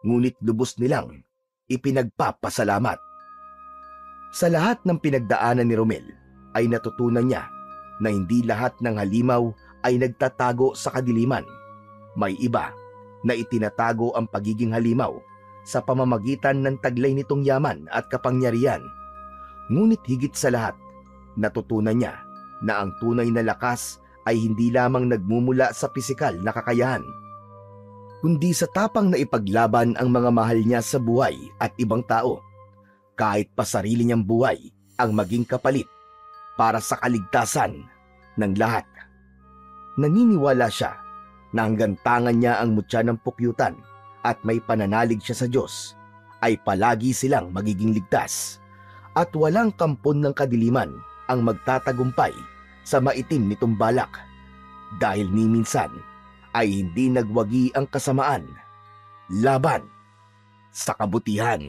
ngunit lubos nilang ipinagpapasalamat. Sa lahat ng pinagdaanan ni Romel ay natutunan niya na hindi lahat ng halimaw ay nagtatago sa kadiliman. May iba na itinatago ang pagiging halimaw sa pamamagitan ng taglay nitong yaman at kapangyarihan. Ngunit higit sa lahat, natutunan niya na ang tunay na lakas ay hindi lamang nagmumula sa pisikal na kakayahan, kundi sa tapang na ipaglaban ang mga mahal niya sa buhay at ibang tao, kahit pa sarili niyang buhay ang maging kapalit para sa kaligtasan ng lahat. Naniniwala siya na hanggang tangan niya ang mutya ng pukyutan at may pananalig siya sa Diyos, ay palagi silang magiging ligtas at walang kampon ng kadiliman ang magtatagumpay sa maitim nitong balak, dahil ni minsan ay hindi nagwagi ang kasamaan laban sa kabutihan.